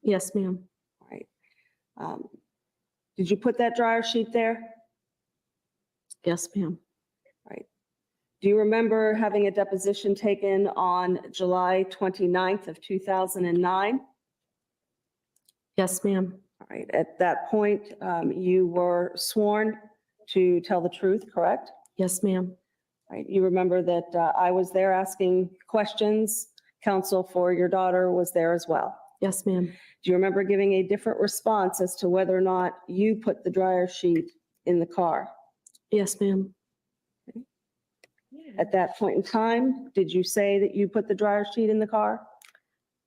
Yes, ma'am. All right. Did you put that dryer sheet there? Yes, ma'am. Right. Do you remember having a deposition taken on July 29th of 2009? Yes, ma'am. All right. At that point, you were sworn to tell the truth, correct? Yes, ma'am. Right. You remember that I was there asking questions. Counsel for your daughter was there as well. Yes, ma'am. Do you remember giving a different response as to whether or not you put the dryer sheet in the car? Yes, ma'am. At that point in time, did you say that you put the dryer sheet in the car?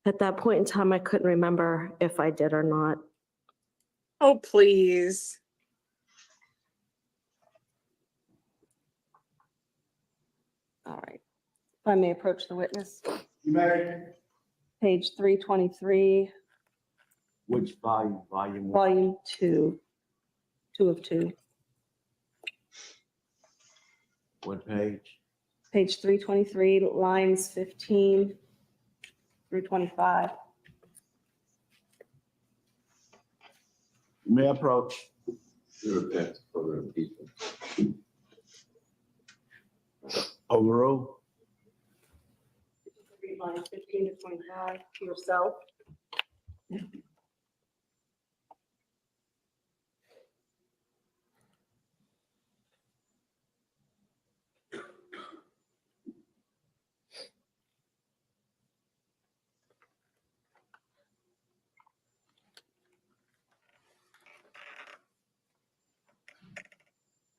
At that point in time, I couldn't remember if I did or not. Oh, please. All right. If I may approach the witness. You may. Page 323, Which volume? Volume one? volume 2, 2 of 2. What page? Page 323, lines 15 through 25. You may approach. You object for the impeachment. Overrule. Read lines 15 to 25 to yourself.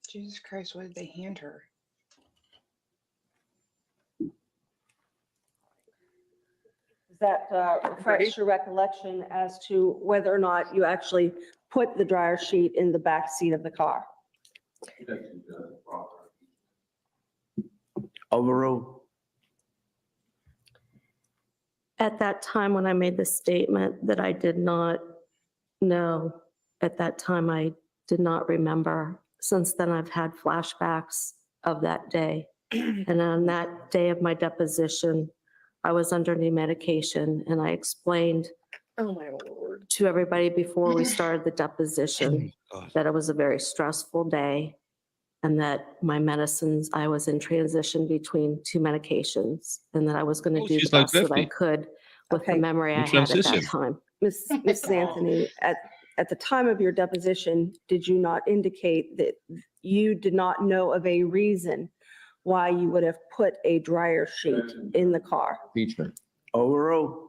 Jesus Christ, what did they hand her? Does that refresh your recollection as to whether or not you actually put the dryer sheet in the back seat of the car? Overruled. At that time, when I made the statement that I did not know, at that time, I did not remember. Since then, I've had flashbacks of that day. And on that day of my deposition, I was under new medication, and I explained Oh my Lord. to everybody before we started the deposition that it was a very stressful day and that my medicines, I was in transition between two medications and that I was going to do the she's like best that I 50. could with the Okay. memory I In had at that transition. time. Mrs. Anthony, at the time of your deposition, did you not indicate that you did not know of a reason why you would have put a dryer sheet in the car? Impeachment. Overruled.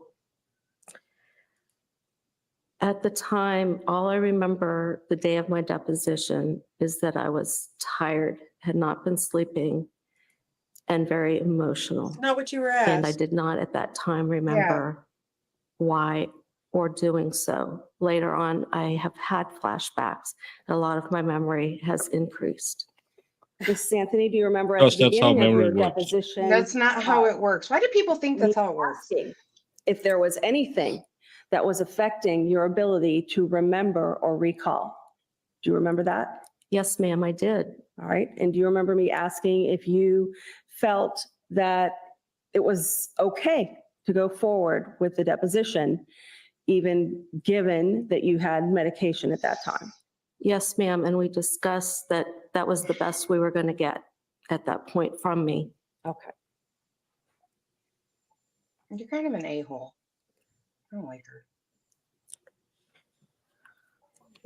At the time, all I remember the day of my deposition is that I was tired, had not been sleeping, and very emotional. It's not what you were And I asked. did not at that time remember why or doing so. Later on, I have had flashbacks. And a lot of my memory has increased. Mrs. Anthony, do you remember at Because the that's how beginning of your memory works. deposition? That's not how it works. Why do people think that's me how it works? asking if there was anything that was affecting your ability to remember or recall? Do you remember that? Yes, ma'am, I did. All right. And do you remember me asking if you felt that it was okay to go forward with the deposition, even given that you had medication at that time? Yes, ma'am, and we discussed that that was the best we were going to get at that point from me. Okay. You're kind of an a-hole. I don't like her.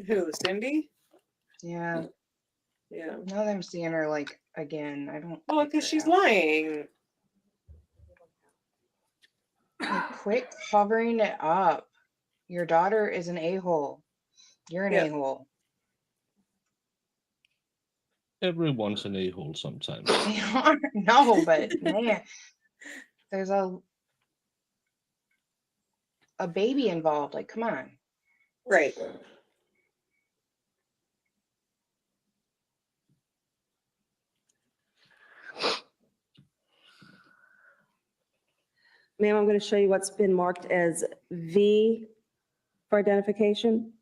Who, Cindy? Yeah. Yeah. Now that I'm seeing her like again, I don't. Oh, like because her she's at all. lying. Like, quit covering it up. Your daughter is an a-hole. You're an Yeah. a-hole. Everyone's an a-hole sometimes. No, but man, there's a baby involved. Like, come on. Right. Ma'am, I'm going to show you what's been marked as V for identification.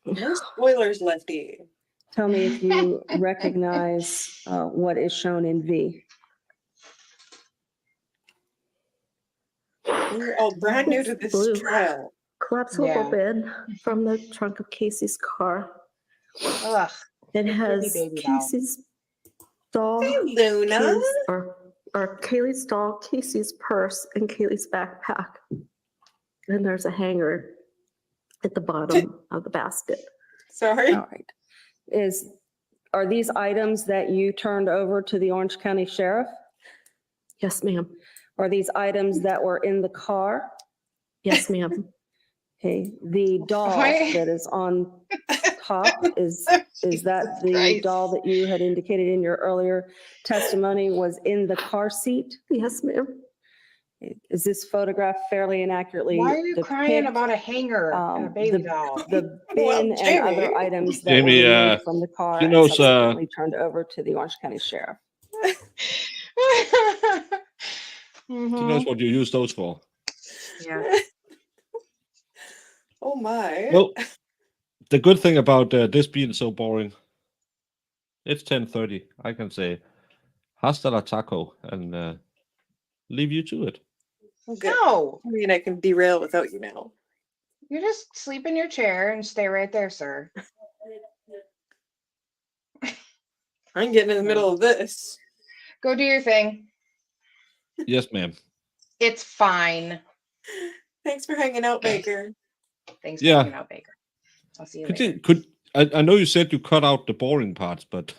No spoilers, Lefty. Tell me if you recognize what is shown in V. You're all brand new to It's this blue. trial. Collapsible Yeah. bed from the trunk of Casey's car. Ugh. It has baby doll. Casey's doll. Hey, Luna. Kaylee's- or Kaylee's doll, Casey's purse, and Kaylee's backpack. And there's a hanger at the bottom of the basket. Sorry. All right. Are these items that you turned over to the Orange County Sheriff? Yes, ma'am. Are these items that were in the car? Yes, ma'am. Okay, the doll What? that is on top, is that the Christ. doll that you had indicated in your earlier testimony was in the car seat? Yes, ma'am. Is this photograph fairly inaccurately? Why are you crying depict, about a hanger and a baby doll? The Well, bin and Jamie. other items that Jamie, were removed from the car she and knows, subsequently turned over to the Orange County Sheriff? She knows what you use those for. Yeah. Oh my. Well, the good thing about this being so boring, it's 10:30. I can say hasta la taco and leave you to it. Okay. No, I mean, I can derail without you now. you just sleep in your chair and stay right there, sir. I'm getting in the middle of this. Go do your thing. Yes, ma'am. It's fine. Thanks for hanging out, Baker. Thanks for Yeah. hanging out, Baker. I'll see you later. I know you said you cut out the boring parts, but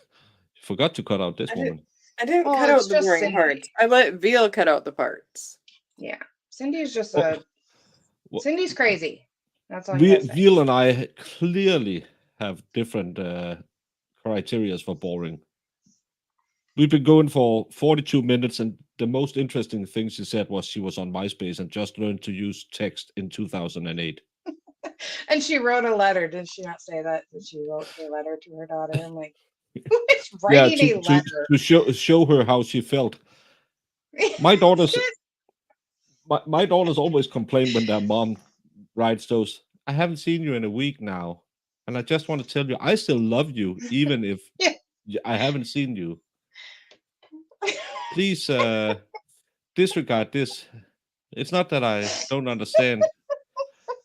you forgot to cut out this I did- one. I didn't Oh, cut out it's the just boring Cindy. parts. I let Veal cut out the parts. Yeah. Cindy's just Well- well- Cindy's crazy. That's all I gotta say. Veal and I clearly have different criteria for boring. We've been going for 42 minutes, and the most interesting thing she said was she was on MySpace and just learned to use text in 2008. And she wrote a letter. Did she not say that? That she wrote a letter to her daughter? I'm like, who is writing a letter? To show her how she felt. My daughters always complain when their mom writes those, I haven't seen you in a week now. And I just want to tell you, I still love you, even if I haven't seen you. Please disregard this. It's not that I don't understand.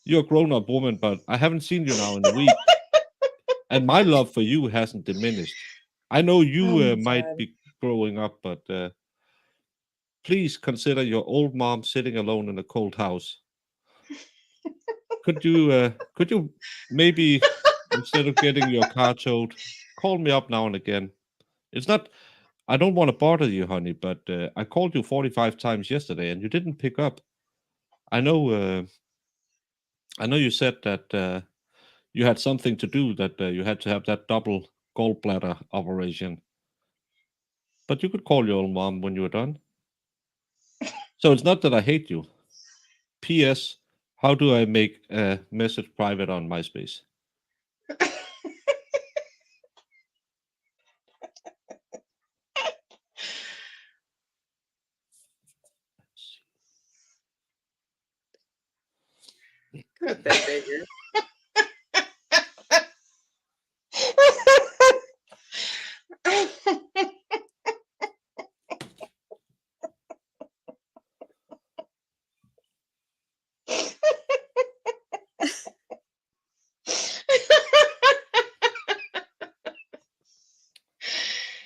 You're a grown-up woman, but I haven't seen you now in a week. And my love for you hasn't diminished. I know you might be growing up, but please consider your old mom sitting alone in a cold house. Could you maybe, instead of getting your car towed, call me up now and again? It's not, I don't want to bother you, honey, but I called you 45 times yesterday and you didn't pick up. I know you said that you had something to do, that you had to have that double gallbladder operation. But you could call your old mom when you were done. So it's not that I hate you. P.S. How do I make a message private on MySpace? Good bit bigger.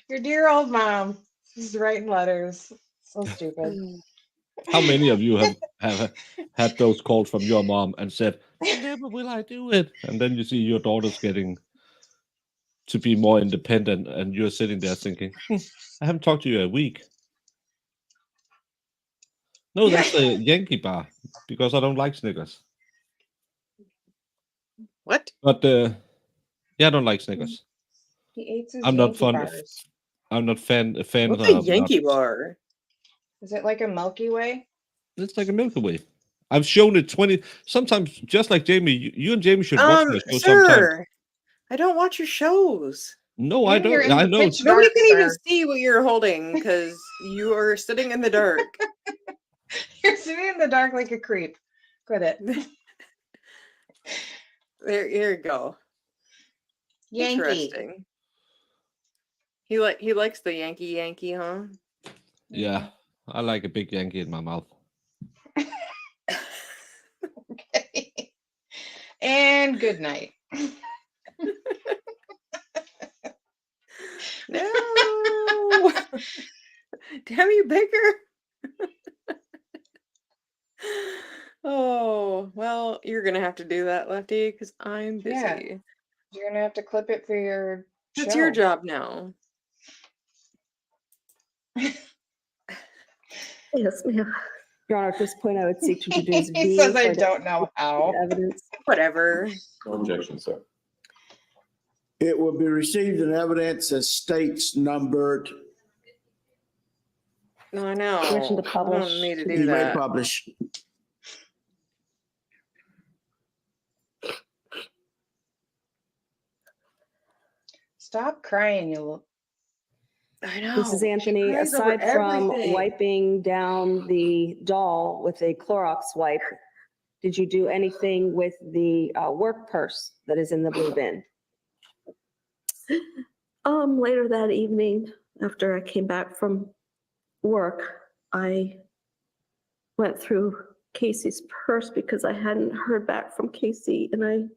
Your dear old mom is writing letters. So stupid. How many of you have had those calls from your mom and said, never will I do it? And then you see your daughters getting to be more independent and you're sitting there thinking, I haven't talked to you a week. No, that's a Yankee bar because I don't like Snickers. What? But yeah, I don't like Snickers. He eats his I'm not Yankee fun. bars. I'm not fan What's of a Yankee bar? Is it like a Milky Way? It's like a Milky Way. I've shown it 20 sometimes, just like Jamie. You and Jamie should watch my show sometime. Sir, I don't watch your shows. No, I You're don't. in I the know. pitch Nobody dark, can even sir. see what you're holding because you are sitting in the dark. You're sitting in the dark like a creep. Quit it. There you go. Yankee. Interesting. He likes the Yankee, huh? Yeah, I like a big Yankee in my mouth. Okay. And good night. No. Damn you, Baker. Oh, well, you're gonna have to do that, Lefty, because I'm busy. Yeah. You're gonna have to clip it for your It's show. your job now. Yes, ma'am. Your Honor, at this point, I would seek to introduce He V says I for the don't know how. evidence. Whatever. No objection, sir. It will be received in evidence as states numbered. No, I know. Permission to I publish. don't need to do You may that. publish. Stop crying, you little. I know. Mrs. Anthony, cries over aside from everything. wiping down the doll with a Clorox wipe, did you do anything with the work purse that is in the blue bin? Later that evening, after I came back from work, I went through Casey's purse because I hadn't heard back from Casey and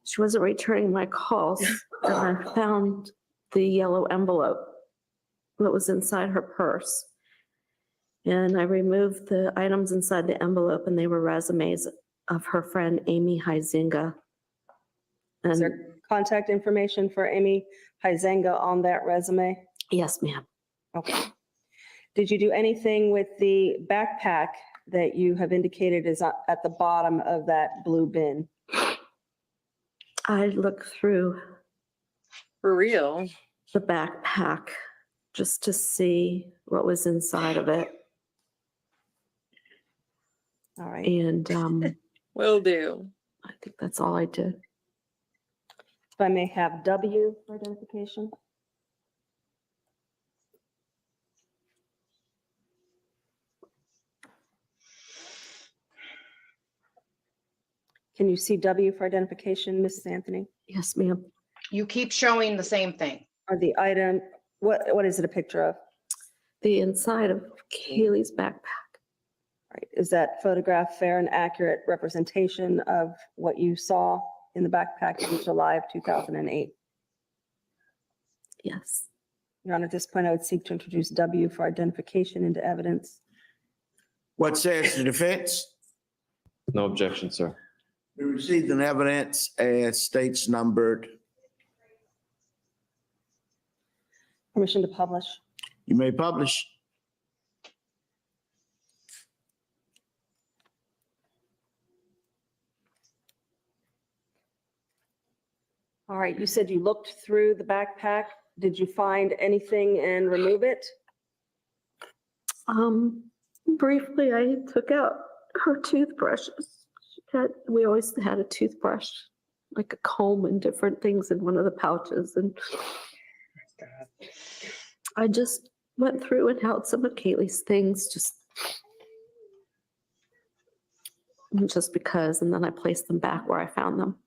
she wasn't returning my calls. And I found the yellow envelope that was inside her purse. And I removed the items inside the envelope and they were resumes of her friend Amy Huizinga. Is And there contact information for Amy Huizinga on that resume? yes, ma'am. Okay. Did you do anything with the backpack that you have indicated is at the bottom of that blue bin? I looked through For real. the backpack just to see what was inside of it. All right. And Will do. I think that's all I did. If I may have W for identification. Can you see W for identification, Mrs. Anthony? Yes, ma'am. You keep showing the same thing. Or the item, what is it a picture of? The inside of Kaylee's backpack. Right. Is that photograph fair and accurate representation of what you saw in the backpack in July of 2008? Yes. Your Honor, at this point, I would seek to introduce W for identification into evidence. What says the defense? No objection, sir. We received an evidence as states numbered. Permission to publish. You may publish. All right, you said you looked through the backpack. Did you find anything and remove it? Briefly, I took out her toothbrushes. We always had a toothbrush, like a comb and different things in one of the pouches. And I just went through and out some of Kaylee's things, just because, and then I placed them back where I found them.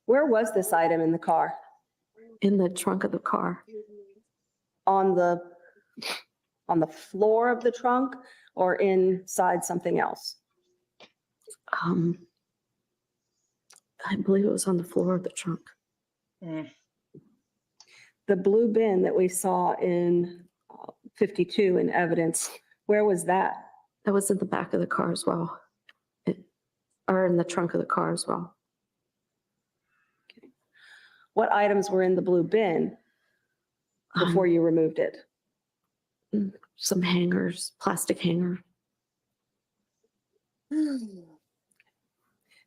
Where was this item in the car? In the trunk of the car. On the floor of the trunk or inside something else? I believe it was on the floor of the trunk. The blue bin that we saw in 52 in evidence, where was that? That was in the back of the car as well. Or in the trunk of the car as well. What items were in the blue bin before you removed it? Some hangers, plastic hanger.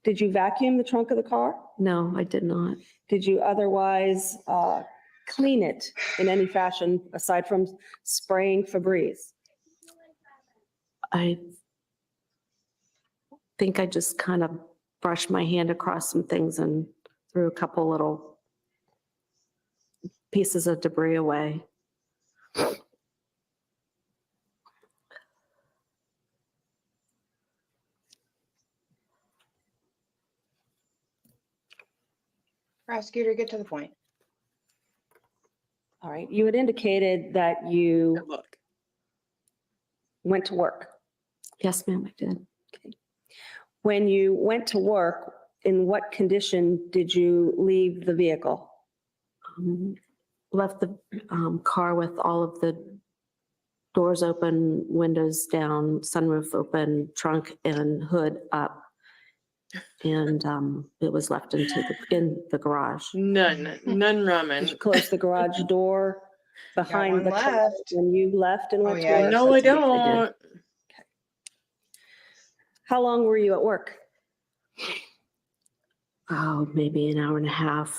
Did you vacuum the trunk of the car? No, I did not. Did you otherwise clean it in any fashion aside from spraying Febreze? I think I just kind of brushed my hand across some things and threw a couple little pieces of debris away. Prosecutor, get to the point. All right, you had indicated that you went to work. Yes, ma'am, I did. Okay. When you went to work, in what condition did you leave the vehicle? Left the car with all of the doors open, windows down, sunroof open, trunk and hood up. And it was left in the garage. None ramen. Did you close the garage door behind the car when you left and went to work? No, I don't. How long were you at work? Oh, maybe an hour and a half,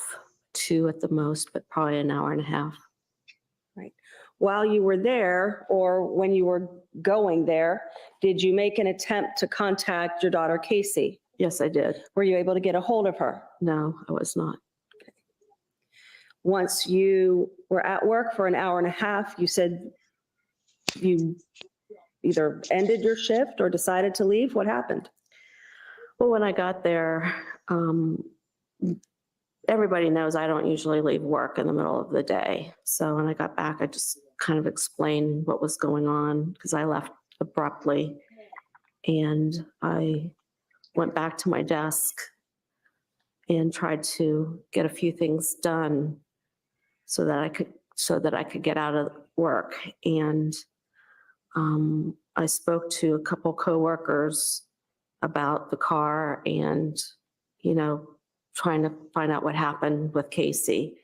2 at the most, but probably an hour and a half. Right. While you were there, or when you were going there, did you make an attempt to contact your daughter, Casey? Yes, I did. Were you able to get a hold of her? No, I was not. Okay. Once you were at work for an hour and a half, you said you either ended your shift or decided to leave. What happened? Well, when I got there, everybody knows I don't usually leave work in the middle of the day. So when I got back, I just kind of explained what was going on because I left abruptly, and I went back to my desk and tried to get a few things done so that I could get out of work. And I spoke to a couple coworkers about the car and, trying to find out what happened with Casey.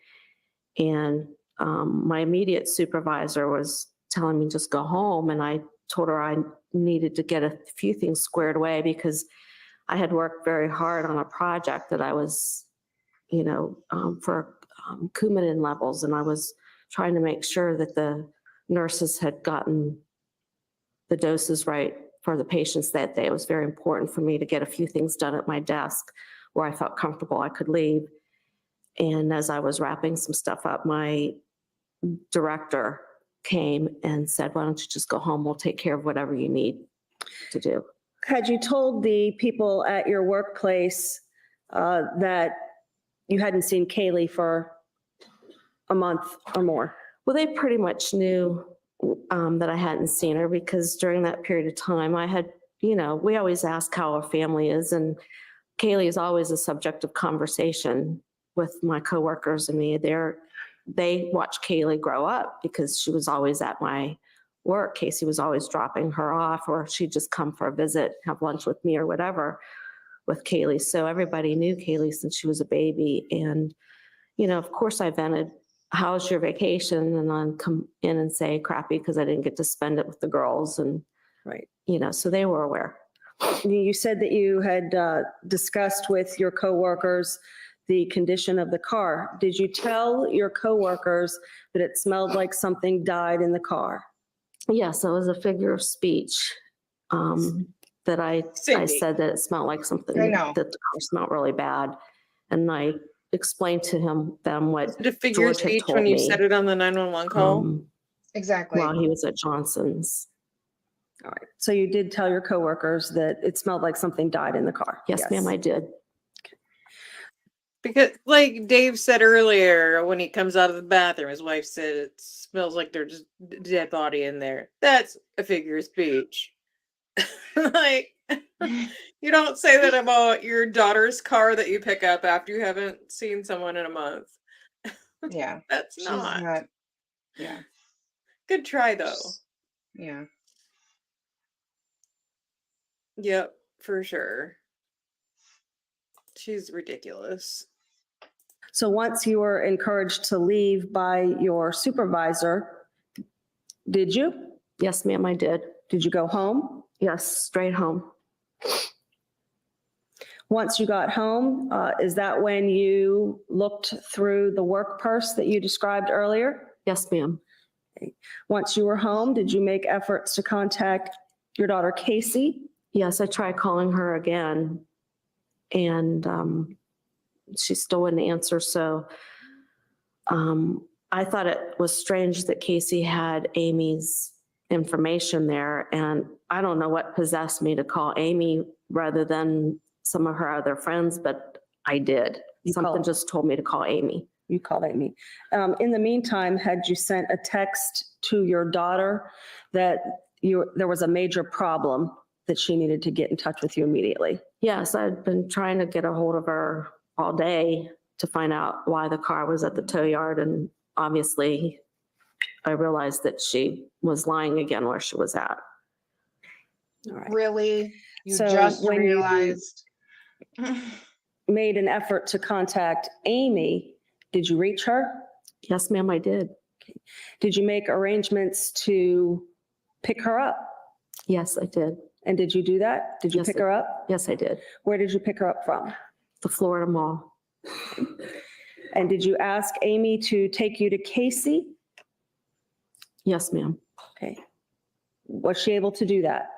And my immediate supervisor was telling me just go home. And I told her I needed to get a few things squared away because I had worked very hard on a project that I was, for Coumadin levels, and I was trying to make sure that the nurses had gotten the doses right for the patients that day. It was very important for me to get a few things done at my desk where I felt comfortable I could leave. And as I was wrapping some stuff up, my director came and said, why don't you just go home? We'll take care of whatever you need to do. Had you told the people at your workplace that you hadn't seen Kaylee for a month or more? Well, they pretty much knew that I hadn't seen her, because during that period of time I had, we always ask how our family is, and Kaylee is always a subject of conversation with my coworkers and me. They watched Kaylee grow up because she was always at my work. Casey was always dropping her off, or she'd just come for a visit, have lunch with me or whatever with Kaylee. So everybody knew Kaylee since she was a baby. And, of course I vented, how's your vacation? And then come in and say crappy because I didn't get to spend it with the girls. And, right. So they were aware. You said that you had discussed with your coworkers the condition of the car. Did you tell your coworkers that it smelled like something died in the car? Yes, it was a figure of speech that I said that it smelled like something, I know. that the car smelled really bad. And I explained to them what Did a figure of George had speech told when you me, said it on the 911 call? Exactly. while he was at Johnson's. All right. So you did tell your coworkers that it smelled like something died in the car? Yes, ma'am, I did. Because, like Dave said earlier, when he comes out of the bathroom, his wife said it smells like there's a dead body in there. That's a figure of speech. Like, you don't say that about your daughter's car that you pick up after you haven't seen someone in a month. Yeah. That's She's not. Yeah. Good try, though. Yeah. Yep, for sure. She's ridiculous. So once you were encouraged to leave by your supervisor, did you? Yes, ma'am, I did. Did you go home? Yes, straight home. Once you got home, is that when you looked through the work purse that you described earlier? Yes, ma'am. Okay. Once you were home, did you make efforts to contact your daughter, Casey? Yes, I tried calling her again, and she still wouldn't answer. So I thought it was strange that Casey had Amy's information there, and I don't know what possessed me to call Amy rather than some of her other friends, but I did. Something just told me to call Amy. You called Amy. In the meantime, had you sent a text to your daughter that there was a major problem that she needed to get in touch with you immediately? Yes, I'd been trying to get a hold of her all day to find out why the car was at the tow yard, and obviously I realized that she was lying again where she was at. All right. Really? You So just when you realized? made an effort to contact Amy, did you reach her? Yes, ma'am, I did. Did you make arrangements to pick her up? Yes, I did. And did you do that? Did you Yes, pick her up? Yes, I did. Where did you pick her up from? The Florida Mall. And did you ask Amy to take you to Casey? Yes, ma'am. Okay. Was she able to do that?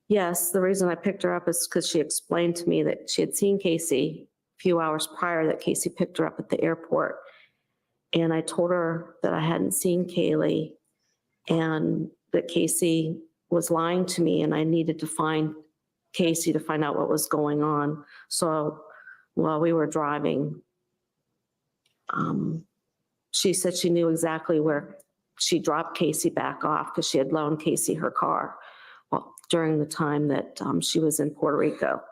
Yes, the reason I picked her up is because she explained to me that she had seen Casey a few hours prior, that Casey picked her up at the airport. And I told her that I hadn't seen Kaylee and that Casey was lying to me, and I needed to find Casey to find out what was going on. So while we were driving, she said she knew exactly where she dropped Casey back off because she had loaned Casey her car during the time that she was in Puerto Rico.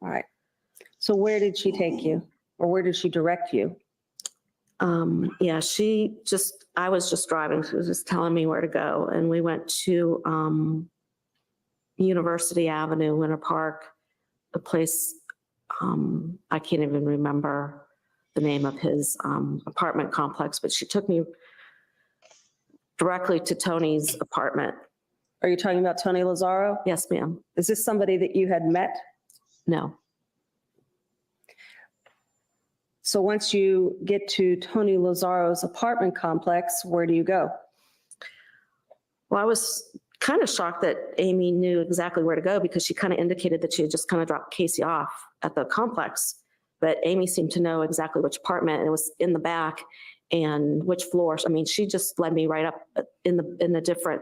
All right. So where did she take you, or where did she direct you? Yeah, I was just driving. She was just telling me where to go. And we went to University Avenue, Winter Park, a place, I can't even remember the name of his apartment complex, but she took me directly to Tony's apartment. Are you talking about Tony Lazaro? Yes, ma'am. Is this somebody that you had met? No. So once you get to Tony Lazaro's apartment complex, where do you go? Well, I was kind of shocked that Amy knew exactly where to go because she kind of indicated that she had just kind of dropped Casey off at the complex. But Amy seemed to know exactly which apartment, and it was in the back and which floor. I mean, she just led me right up in the different,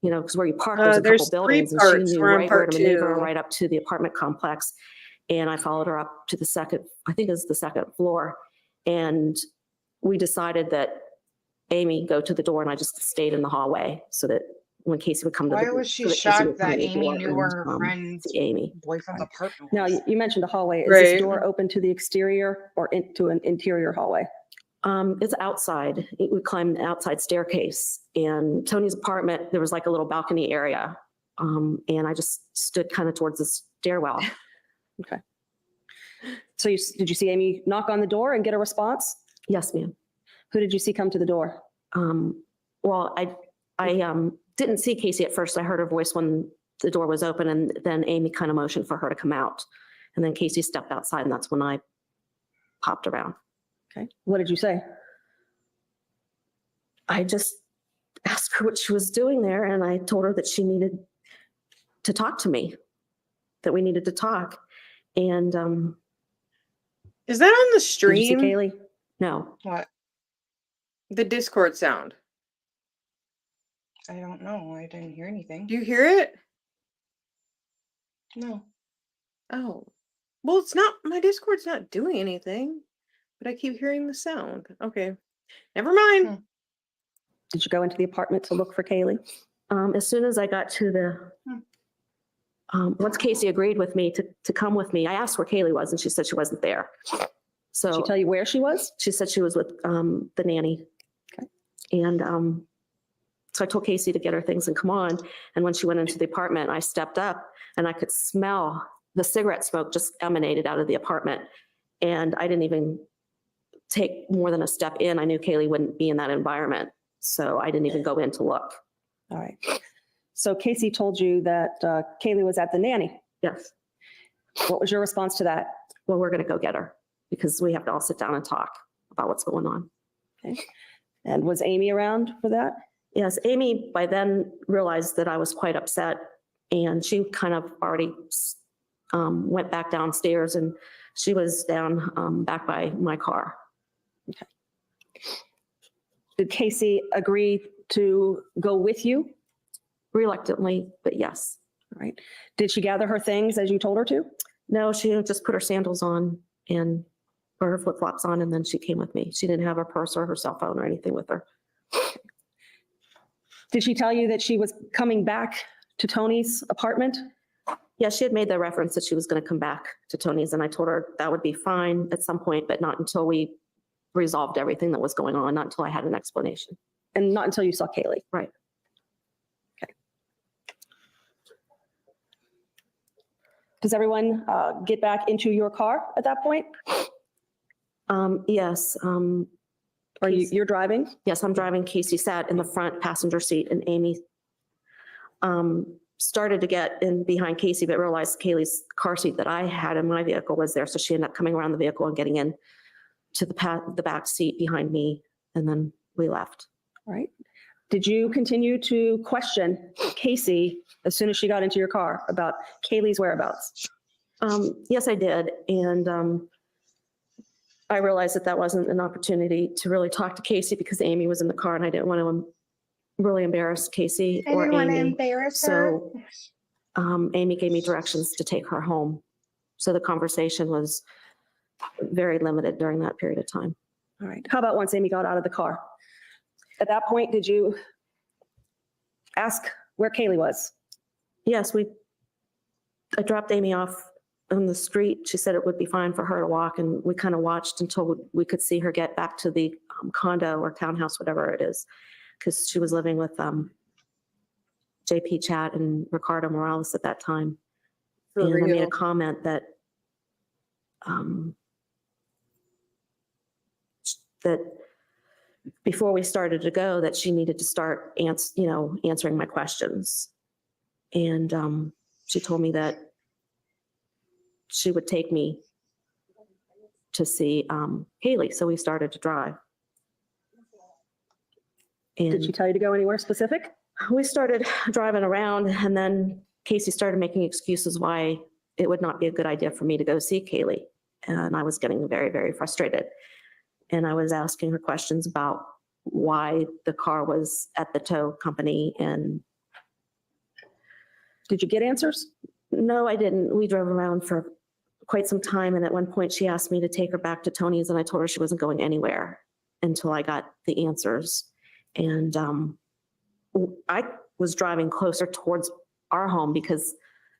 you know, because where you park, there's a couple buildings, and she knew right where to maneuver right up to the apartment complex. And I followed her up to the second, I think it was the second floor. And we decided that Amy go to the door, and I just stayed in the hallway so that when Casey would come to the door. Why was she shocked that Amy knew where her friend's boyfriend's apartment was? Now, you mentioned a hallway. Is Right. this door open to the exterior or into an interior hallway? It's outside. We climbed an outside staircase, and Tony's apartment, there was like a little balcony area. And I just stood kind of towards the stairwell. Okay. So did you see Amy knock on the door and get a response? Yes, ma'am. Who did you see come to the door? Well, I didn't see Casey at first. I heard her voice when the door was open, and then Amy kind of motioned for her to come out. And then Casey stepped outside, and that's when I popped around. Okay. What did you say? I just asked her what she was doing there, and I told her that she needed to talk to me, that we needed to talk. And Is that on the Did you see stream? Kaylee? no, What? The Discord sound. I don't know. I didn't hear anything. Do you hear it? No. Oh. Well, it's not, my Discord's not doing anything, but I keep hearing the sound. Okay. Never mind. Did you go into the apartment to look for Kaylee? as soon as I got to the, once Casey agreed with me to come with me, I asked where Kaylee was, and she said she wasn't there. So Did she tell you where she was? She said she was with the nanny. Okay. And so I told Casey to get her things and come on. And when she went into the apartment, I stepped up and I could smell the cigarette smoke just emanated out of the apartment. And I didn't even take more than a step in. I knew Kaylee wouldn't be in that environment. So I didn't even go in to look. All right. So Casey told you that Kaylee was at the nanny. Yes. What was your response to that? Well, we're going to go get her because we have to all sit down and talk about what's going on. Okay. And was Amy around for that? Yes. Amy by then realized that I was quite upset, and she kind of already went back downstairs, and she was down back by my car. Okay. Did Casey agree to go with you? Reluctantly, but yes. All right. Did she gather her things as you told her to? No, she just put her sandals on and or her flip-flops on, and then she came with me. She didn't have her purse or her cell phone or anything with her. Did she tell you that she was coming back to Tony's apartment? Yeah, she had made the reference that she was going to come back to Tony's, and I told her that would be fine at some point, but not until we resolved everything that was going on, not until I had an explanation. And not until you saw Kaylee? Right. Okay. Does everyone get back into your car at that point? Yes. Or you're driving? Yes, I'm driving. Casey sat in the front passenger seat, and Amy started to get in behind Casey, but realized Kaylee's car seat that I had in my vehicle was there. So she ended up coming around the vehicle and getting in to the back seat behind me, and then we left. All right. Did you continue to question Casey as soon as she got into your car about Kaylee's whereabouts? Yes, I did. And I realized that that wasn't an opportunity to really talk to Casey because Amy was in the car, and I didn't want to really embarrass Casey or Amy. I didn't want to embarrass her. So Amy gave me directions to take her home. So the conversation was very limited during that period of time. All right. How about once Amy got out of the car? At that point, did you ask where Kaylee was? Yes, I dropped Amy off on the street. She said it would be fine for her to walk, and we kind of watched until we could see her get back to the condo or townhouse, whatever it is, because she was living with JP Chat and Ricardo Morales at that time. And I made a comment that that before we started to go, that she needed to start answering my questions. And she told me that she would take me to see Haley. So we started to drive. And Did she tell you to go anywhere specific? we started driving around, and then Casey started making excuses why it would not be a good idea for me to go see Kaylee. And I was getting very, very frustrated. And I was asking her questions about why the car was at the tow company. And did you get answers? No, I didn't. We drove around for quite some time. And at one point she asked me to take her back to Tony's, and I told her she wasn't going anywhere until I got the answers. And I was driving closer towards our home because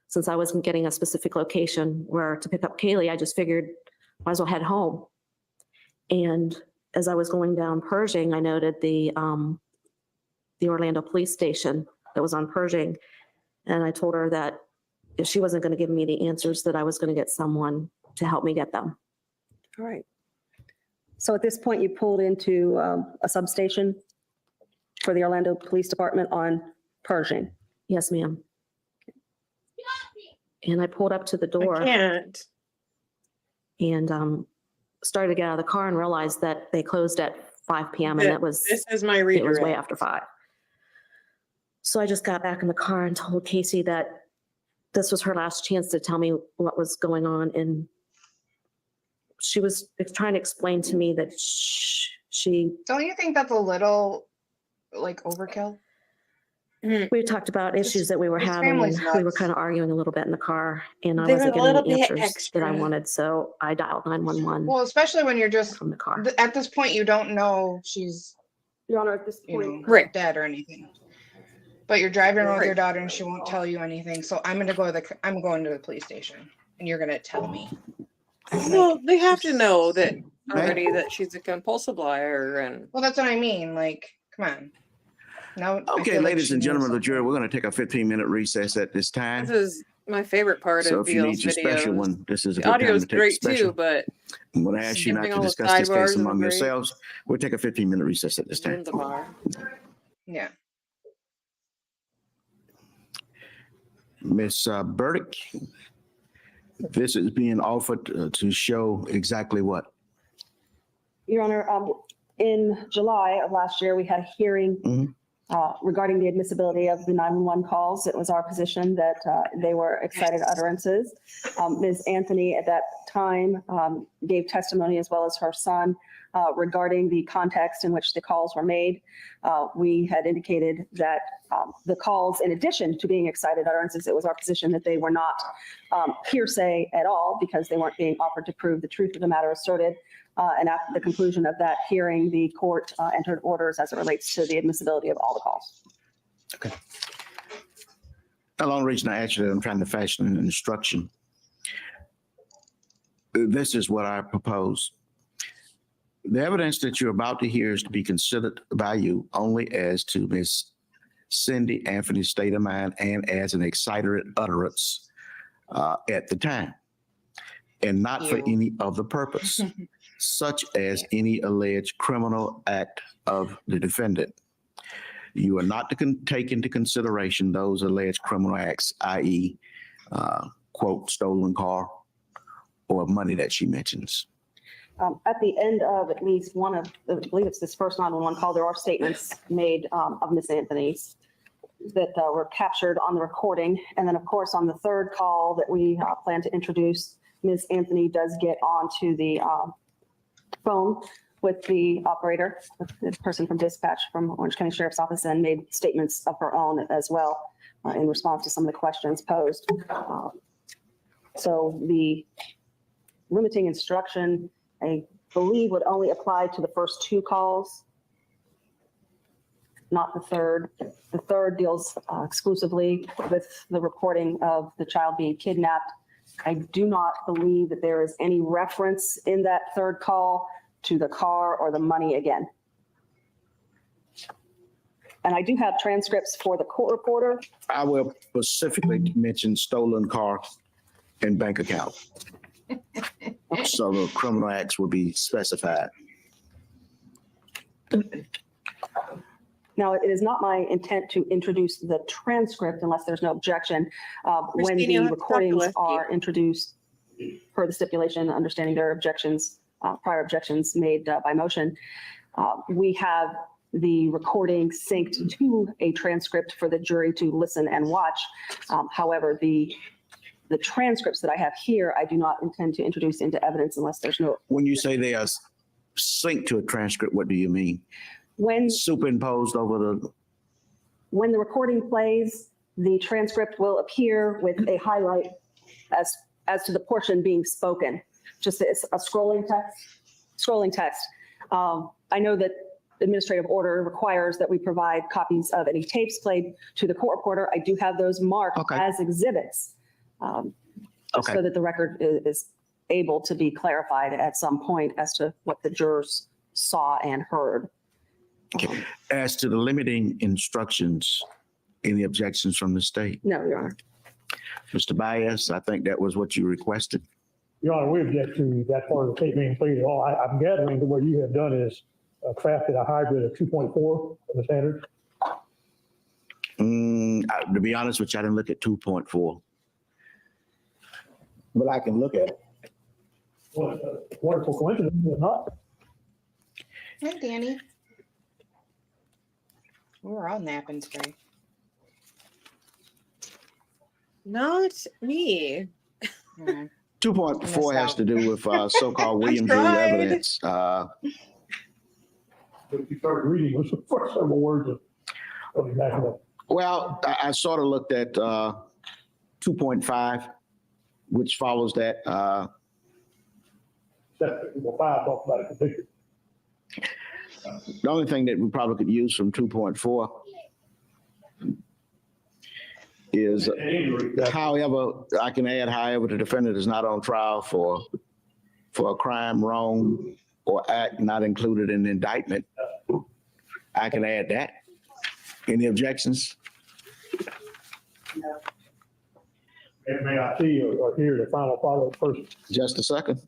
since I wasn't getting a specific location where to pick up Kaylee, I just figured might as well head home. And as I was going down Pershing, I noted the Orlando police station that was on Pershing. And I told her that if she wasn't going to give me the answers, that I was going to get someone to help me get them. All right. So at this point, you pulled into a substation for the Orlando Police Department on Pershing. Yes, ma'am. And I pulled up to the door. I can't. And started to get out of the car and realized that they closed at 5 p.m. and This is my it was redirect. way after 5. So I just got back in the car and told Casey that this was her last chance to tell me what was going on. And she was trying to explain to me that she. Don't you think that's a little like overkill? We talked about issues that we were this having, and family's we were nuts. kind of arguing a little bit in the car, and I They wasn't were a getting little the bit answers that I extra. wanted. So I dialed 911 Well, especially when you're just from the car. at this point, you don't know she's Your Honor, at this you point, know dead or anything. But you're driving around with your Right. daughter and she won't tell you anything. So I'm going to the police station and you're going to tell me. Well, they have to know that already that she's a compulsive liar, and Well, that's what I mean. Like, come on. Now, I Okay, feel like ladies she and knows gentlemen of the jury, something. we're going to take a 15-minute recess at this time. this is my favorite part So of if you Veal's need your special videos. one, this is a The good audio time is to take a great special. too, but I'm going to ask you not skipping to all the discuss this sidebars case is among great. yourselves. We'll take a 15-minute recess at this time. Ruins a bar. Yeah. Miss Burdick, this is being offered to show exactly what? Your Honor, in July of last year, we had a hearing Mhm. Regarding the admissibility of the 911 calls. It was our position that they were excited utterances. Ms. Anthony at that time gave testimony, as well as her son, regarding the context in which the calls were made. We had indicated that the calls, in addition to being excited utterances, it was our position that they were not hearsay at all, because they weren't being offered to prove the truth of the matter asserted. And after the conclusion of that hearing, the court entered orders as it relates to the admissibility of all the calls. Okay. The long reason I asked you that, I'm trying to fashion an instruction. This is what I propose. The evidence that you're about to hear is to be considered by you only as to Miss Cindy Anthony's state of mind and as an excited utterance at the time, and not for any other purpose, such as any alleged criminal act of the defendant. You are not to take into consideration those alleged criminal acts, i.e., quote, stolen car or money that she mentions. At the end of at least one of, I believe it's this first 911 call, there are statements made of Miss Anthony's that were captured on the recording. And then, of course, on the third call that we plan to introduce, Ms. Anthony does get onto the phone with the operator, with the person from dispatch from Orange County Sheriff's Office, and made statements of her own as well in response to some of the questions posed. So the limiting instruction, I believe, would only apply to the first 2 calls, not the third. The third deals exclusively with the reporting of the child being kidnapped. I do not believe that there is any reference in that third call to the car or the money again. And I do have transcripts for the court reporter. I will specifically mention stolen car and bank account. So the criminal acts will be specified. Now, it is not my intent to introduce the transcript unless there's no objection. When Christine, the you'll have to talk to recordings Lefty. are introduced per the stipulation, understanding there are objections prior objections made by motion. We have the recording synced to a transcript for the jury to listen and watch. However, the transcripts that I have here, I do not intend to introduce into evidence unless there's no. When you say they are synced to a transcript, what do you mean? When Superimposed over the. When the recording plays, the transcript will appear with a highlight as to the portion being spoken. Just a scrolling text. I know that administrative order requires that we provide copies of any tapes played to the court reporter. I do have those marked as exhibits, so that the record is able to be clarified at some point as to what the jurors saw and heard. Okay. As to the limiting instructions, any objections from the state? No, Your Honor. Mr. Baez, I think that was what you requested. Your Honor, we object to that part of the tape being played at all. I'm gathering that what you have done is crafted a hybrid of 2.4 of the standard. To be honest with you, I didn't look at 2.4. But I can look at it. Wonderful coincidence, is it not? Hi, Danny. We were all napping today. Not me. 2.4 has to do with so-called Williams rule evidence. But if you started reading, it was the first several words of exactly that. Well, I sort of looked at 2.5, which follows that. Section 5 talks about a conviction. The only thing that we probably could use from 2.4 is, however, I can add, however, the defendant is not on trial for a crime, wrong, or act not included in the indictment. I can add that. Any objections? And may I see or hear the final follow-up first? Just a second.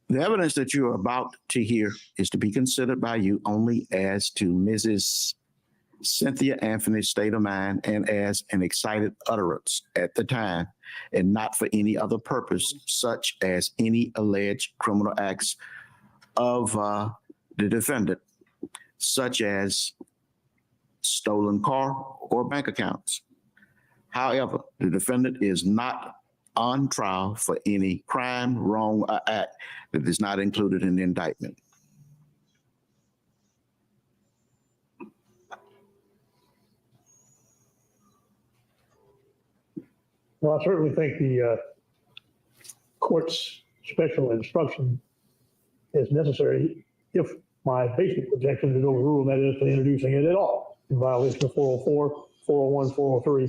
The evidence that you are about to hear is to be considered by you only as to Mrs. Cynthia Anthony's state of mind and as an excited utterance at the time, and not for any other purpose, such as any alleged criminal acts of the defendant, such as stolen car or bank accounts. However, the defendant is not on trial for any crime, wrong, or act that is not included in the indictment. Well, I certainly think the court's special instruction is necessary if my basic objection is overruled, that is to introducing it at all in violation of 404, 401, 403.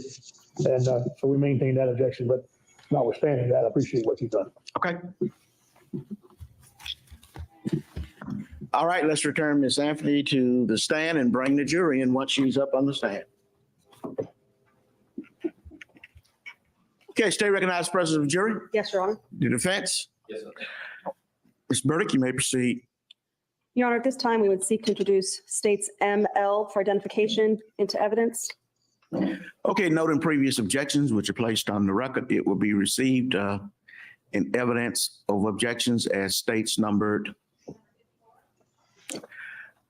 And so we maintain that objection, but notwithstanding that, I appreciate what you've done. Okay. All right, let's return Ms. Anthony to the stand and bring the jury in once she's up on the stand. Okay, stay recognized, President of the jury. Yes, Your Honor. The defense. Yes, sir. Ms. Burdick, you may proceed. Your Honor, at this time, we would seek to introduce state's ML for identification into evidence. Okay, noting previous objections which are placed on the record, it will be received in evidence of objections as states numbered.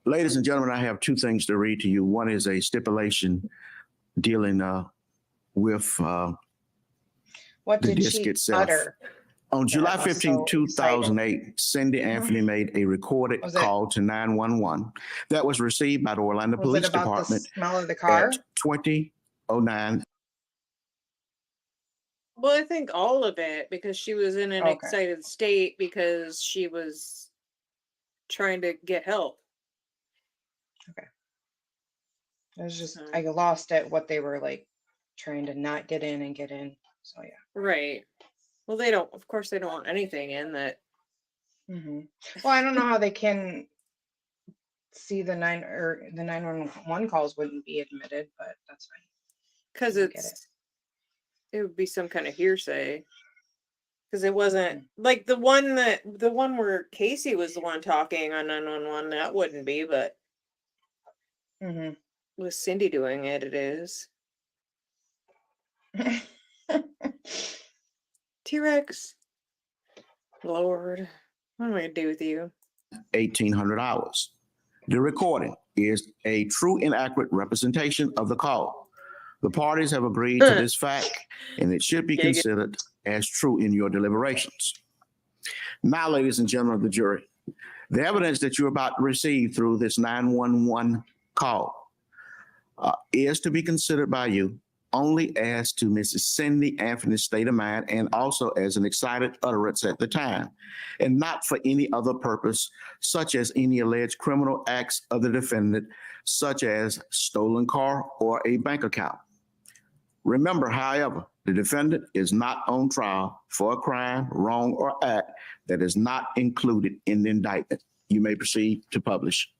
Ladies and gentlemen, I have two things to read to you. One is a stipulation dealing with what the did disc she itself. utter? On July 15, so 2008, Cindy Anthony made a recorded call to 911 that was received by the Orlando Was Police it about Department the smell of the car? at 20:09. Well, I think all of it, because she was in an excited state because she was trying to get help. Okay. I was just, I lost at what they were like trying to not get in and get in. So yeah. Right. Well, they don't, of course, they don't want anything in that. Mm-hmm. Well, I don't know how they can see the 911 calls wouldn't be admitted, but that's fine. Because it would be some kind of hearsay. Because it wasn't like the one where Casey was the one talking on 911, that wouldn't be, but with Cindy doing it, it is. T-Rex. Lord, what am I gonna do with you? 1,800 hours. The recording is a true and accurate representation of the call. The parties have agreed to this fact, and it should be considered as true in your deliberations. Now, ladies and gentlemen of the jury, the evidence that you're about to receive through this 911 call is to be considered by you only as to Mrs. Cindy Anthony's state of mind and also as an excited utterance at the time, and not for any other purpose, such as any alleged criminal acts of the defendant, such as stolen car or a bank account. Remember, however, the defendant is not on trial for a crime, wrong, or act that is not included in the indictment. You may proceed to publish.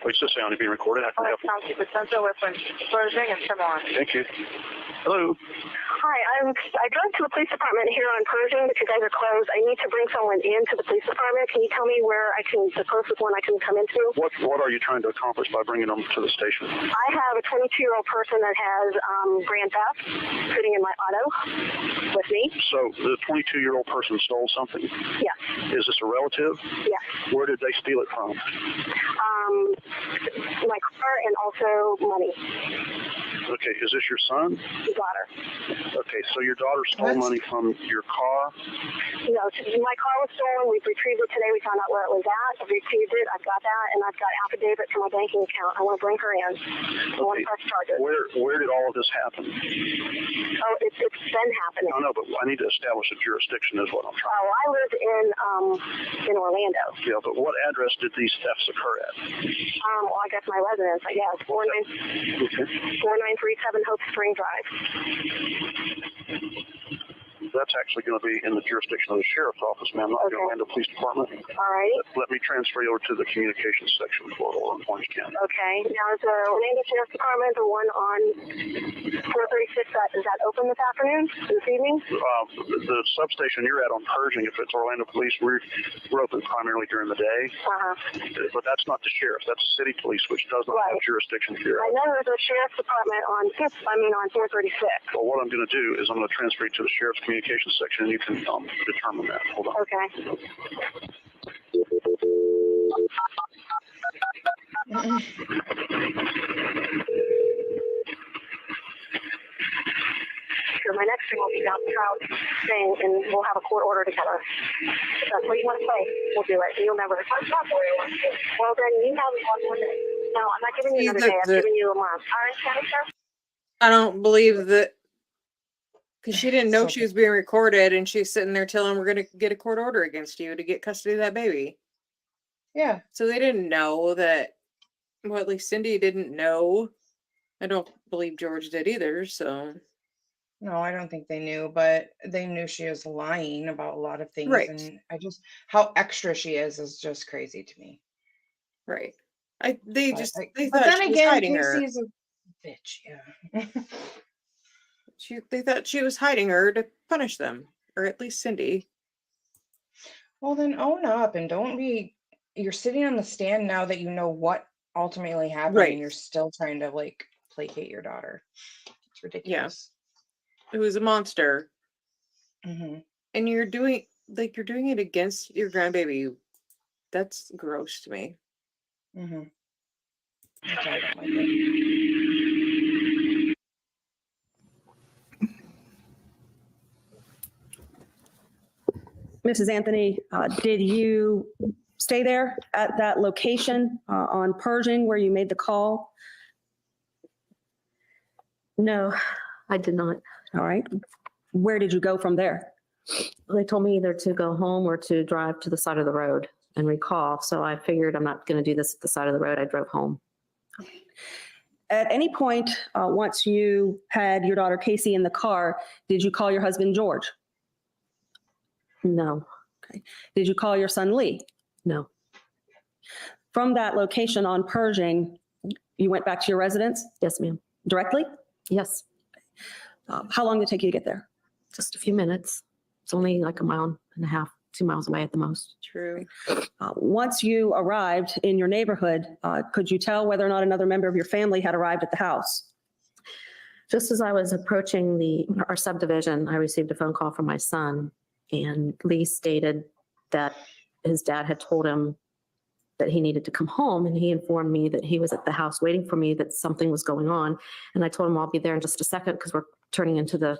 Please just sound to be recorded. Thank you. Hello. Hi, I drove to the police department here on Pershing, but you guys are closed. I need to bring someone into the police department. Can you tell me where the closest one I can come into? What are you trying to accomplish by bringing them to the station? I have a 22-year-old person that has grand theft sitting in my auto with me. So the 22-year-old person stole something? Yes. Is this a relative? Yes. Where did they steal it from? My car and also money. Okay, is this your son? Daughter. Okay, so your daughter stole money from your car? No, my car was stolen. We retrieved it today. We found out where it was at. I retrieved it. I've got that, and I've got affidavit for my banking account. I want to bring her in. I want to press charges. Where did all of this happen? Oh, it's been happening. No, but I need to establish a jurisdiction is what I'm trying. Oh, I live in Orlando. Yeah, but what address did these thefts occur at? Well, I guess my residence, I guess. 4937 Hope Spring Drive. That's actually going to be in the jurisdiction of the sheriff's office, ma'am, not the Orlando Police Department. All right. Let me transfer you over to the communications section for Orange County. Okay. Now, is the Orlando Sheriff's Department the one on 436? Is that open this afternoon, this evening? The substation you're at on Pershing, if it's Orlando Police, we're open primarily during the day. But that's not the sheriff. That's the city police, which does not have jurisdiction here. I know there's a sheriff's department on 436. Well, what I'm going to do is I'm going to transfer you to the sheriff's communications section, and you can determine that. Hold on. Okay. Sure, my next thing will be down the trial thing, and we'll have a court order together. If that's what you want to say, we'll do it. You'll never. Well, then you have one day. No, I'm not giving you another day. I'm giving you a month. Orange County, sir? I don't believe that, because she didn't know she was being recorded, and she's sitting there telling we're going to get a court order against you to get custody of that baby. Yeah. So they didn't know that. Well, at least Cindy didn't know. I don't believe George did either. So. No, I don't think they knew, but they knew she was lying about a lot of things. Right. And how extra she is just crazy to me. Right. They But thought then she was again, hiding her. Casey's a bitch, yeah. They thought she was hiding her to punish them, or at least Cindy. Well, then own up and don't be. You're sitting on the stand now that you know what ultimately happened, Right. and you're still trying to placate your daughter. It's ridiculous. It was a monster, Mm-hmm. and you're doing it against your grandbaby. That's gross to me. Mm-hmm. That's why I don't like it. Mrs. Anthony, did you stay there at that location on Pershing where you made the call? No, I did not. All right. Where did you go from there? They told me either to go home or to drive to the side of the road and recall. So I figured I'm not going to do this at the side of the road. I drove home. At any point, once you had your daughter Casey in the car, did you call your husband George? No. Okay. Did you call your son Lee? No. From that location on Pershing, you went back to your residence? Yes, ma'am. Directly? Yes. How long did it take you to get there? Just a few minutes. It's only like 1.5 miles, 2 miles away at the most. True. Once you arrived in your neighborhood, could you tell whether or not another member of your family had arrived at the house? Just as I was approaching our subdivision, I received a phone call from my son, and Lee stated that his dad had told him that he needed to come home, and he informed me that he was at the house waiting for me, that something was going on. And I told him I'll be there in just a second because we're turning into the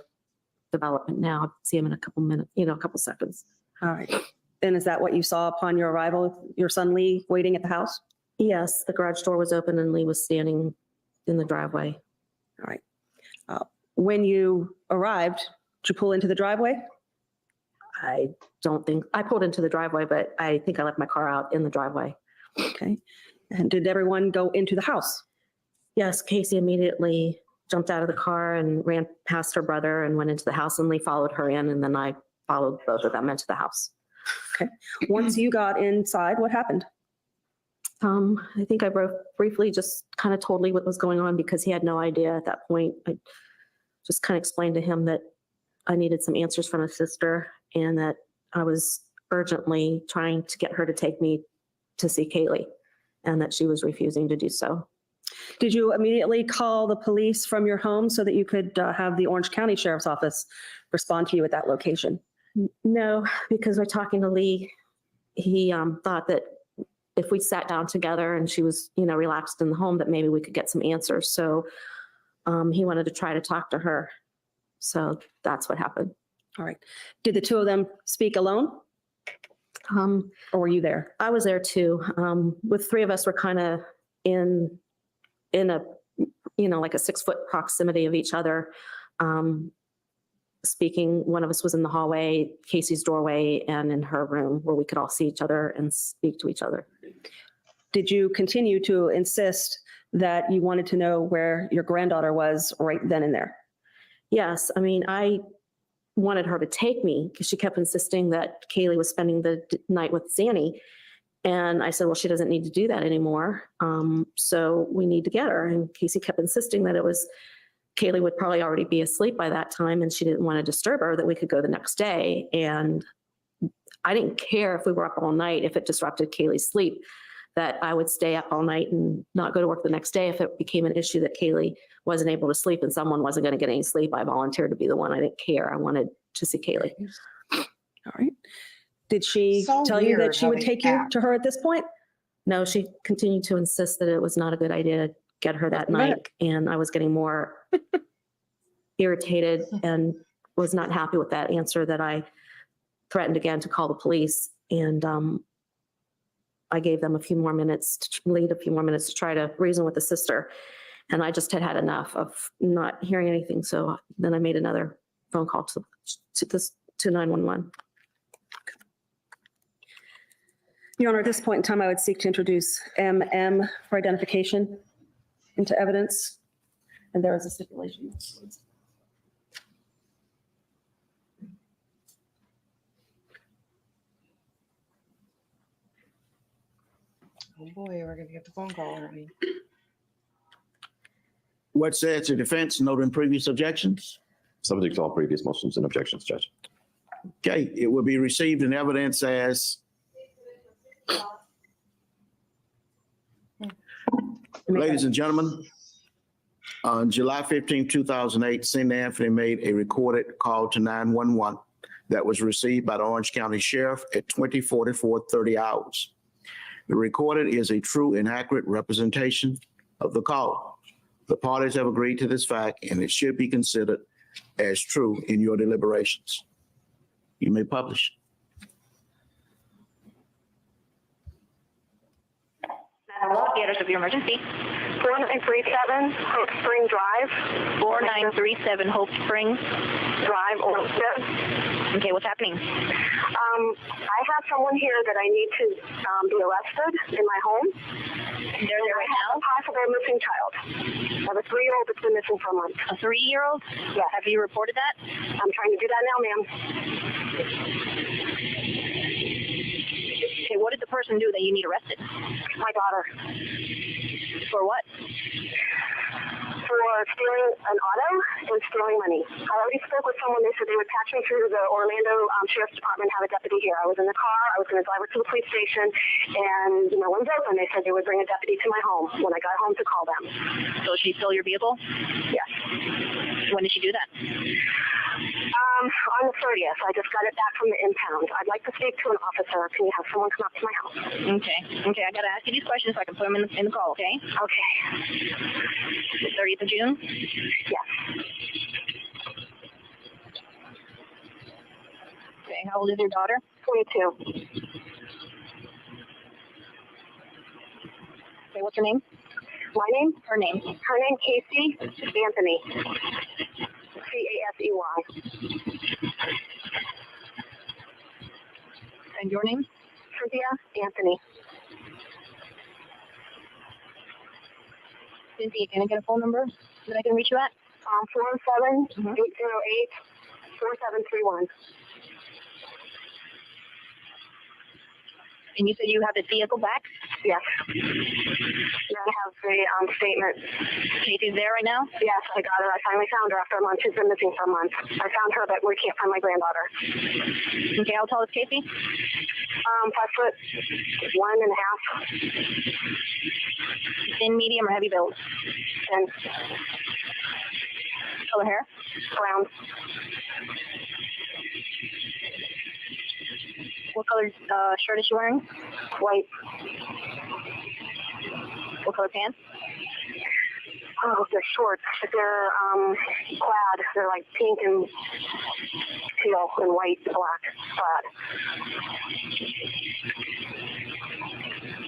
development now. I'll see him in a couple minutes, a couple seconds. All right. And is that what you saw upon your arrival, your son Lee waiting at the house? Yes, the garage door was open and Lee was standing in the driveway. All right. When you arrived, did you pull into the driveway? I pulled into the driveway, but I think I left my car out in the driveway. Okay. And did everyone go into the house? Yes, Casey immediately jumped out of the car and ran past her brother and went into the house, and Lee followed her in, and then I followed both of them into the house. Okay. Once you got inside, what happened? I think I briefly just kind of told Lee what was going on because he had no idea at that point. I just kind of explained to him that I needed some answers from his sister and that I was urgently trying to get her to take me to see Kaylee and that she was refusing to do so. Did you immediately call the police from your home so that you could have the Orange County Sheriff's Office respond to you at that location? No, because by talking to Lee, he thought that if we sat down together and she was, relaxed in the home, that maybe we could get some answers. So he wanted to try to talk to her. So that's what happened. All right. Did the two of them speak alone? Or were you there? I was there too. With three of us, we're kind of in a, like a 6-foot proximity of each other. Speaking, one of us was in the hallway, Casey's doorway, and in her room where we could all see each other and speak to each other. Did you continue to insist that you wanted to know where your granddaughter was right then and there? Yes. I mean, I wanted her to take me because she kept insisting that Kaylee was spending the night with Zanny. And I said, well, she doesn't need to do that anymore. So we need to get her. And Casey kept insisting that Kaylee would probably already be asleep by that time and she didn't want to disturb her, that we could go the next day. And I didn't care if we were up all night, if it disrupted Kaylee's sleep, that I would stay up all night and not go to work the next day if it became an issue that Kaylee wasn't able to sleep and someone wasn't going to get any sleep. I volunteered to be the one. I didn't care. I wanted to see Kaylee. All right. Did she tell you that she would take you to her at this point? No, she continued to insist that it was not a good idea to get her that night. And I was getting more irritated and was not happy with that answer, that I threatened again to call the police. And I gave them a few more minutes to try to reason with the sister. And I just had enough of not hearing anything. So then I made another phone call to 911. Your Honor, at this point in time, I would seek to introduce MM for identification into evidence. And there is a stipulation. Oh boy, we're gonna get the phone call already. What says the defense, noting previous objections? Subject to all previous motions and objections, Judge. Okay, it will be received in evidence as. Ladies and gentlemen, on July 15, 2008, Cindy Anthony made a recorded call to 911 that was received by the Orange County Sheriff at 20:44, 30 hours. The recorded is a true and accurate representation of the call. The parties have agreed to this fact, and it should be considered as true in your deliberations. You may publish. 911, theaters of your emergency. 4937 Hope Spring Drive. 4937 Hope Spring Drive, Olmsted. Okay, what's happening? I have someone here that I need to be arrested in my home. They're there right now? Possibly a missing child. I have a 3-year-old that's been missing for a month. A 3-year-old? Yeah. Have you reported that? I'm trying to do that now, ma'am. Okay, what did the person do that you need arrested? My daughter. For what? For stealing an auto and stealing money. I already spoke with someone. They said they would patch me through the Orlando Sheriff's Department, have a deputy here. I was in the car. I was going to drive her to the police station, and no one's open. They said they would bring a deputy to my home when I got home to call them. So she stole your vehicle? Yes. When did she do that? On the 30th. I just got it back from the impound. I'd like to speak to an officer. Can you have someone come up to my house? Okay. I gotta ask you these questions so I can put them in the call, okay? Okay. The 30th of June? Yes. Okay, how old is your daughter? 22. Okay, what's her name? My name? Her name. Her name, Casey Anthony. Casey. And your name? Cynthia Anthony. Cynthia, can I get a phone number that I can reach you at? 407-808-4731. And you said you have the vehicle back? Yes. And I have the statement. Casey's there right now? Yes, I got her. I finally found her after a month. She's been missing for a month. I found her, but we can't find my granddaughter. Okay, how tall is Casey? 5'1.5". Thin, medium, or heavy build? And color hair? Brown. What color shirt is she wearing? White. What color pants? Oh, they're shorts. They're plaid. They're like pink and teal and white and black plaid.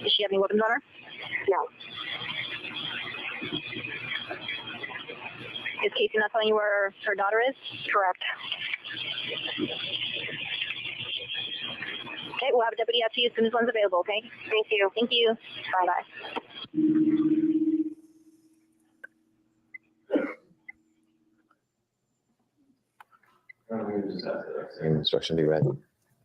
Does she have any weapons on her? No. Is Casey not telling you where her daughter is? Correct. Okay, we'll have a deputy out to you as soon as one's available, okay? Thank you. Thank you. Bye-bye. Instruction be read.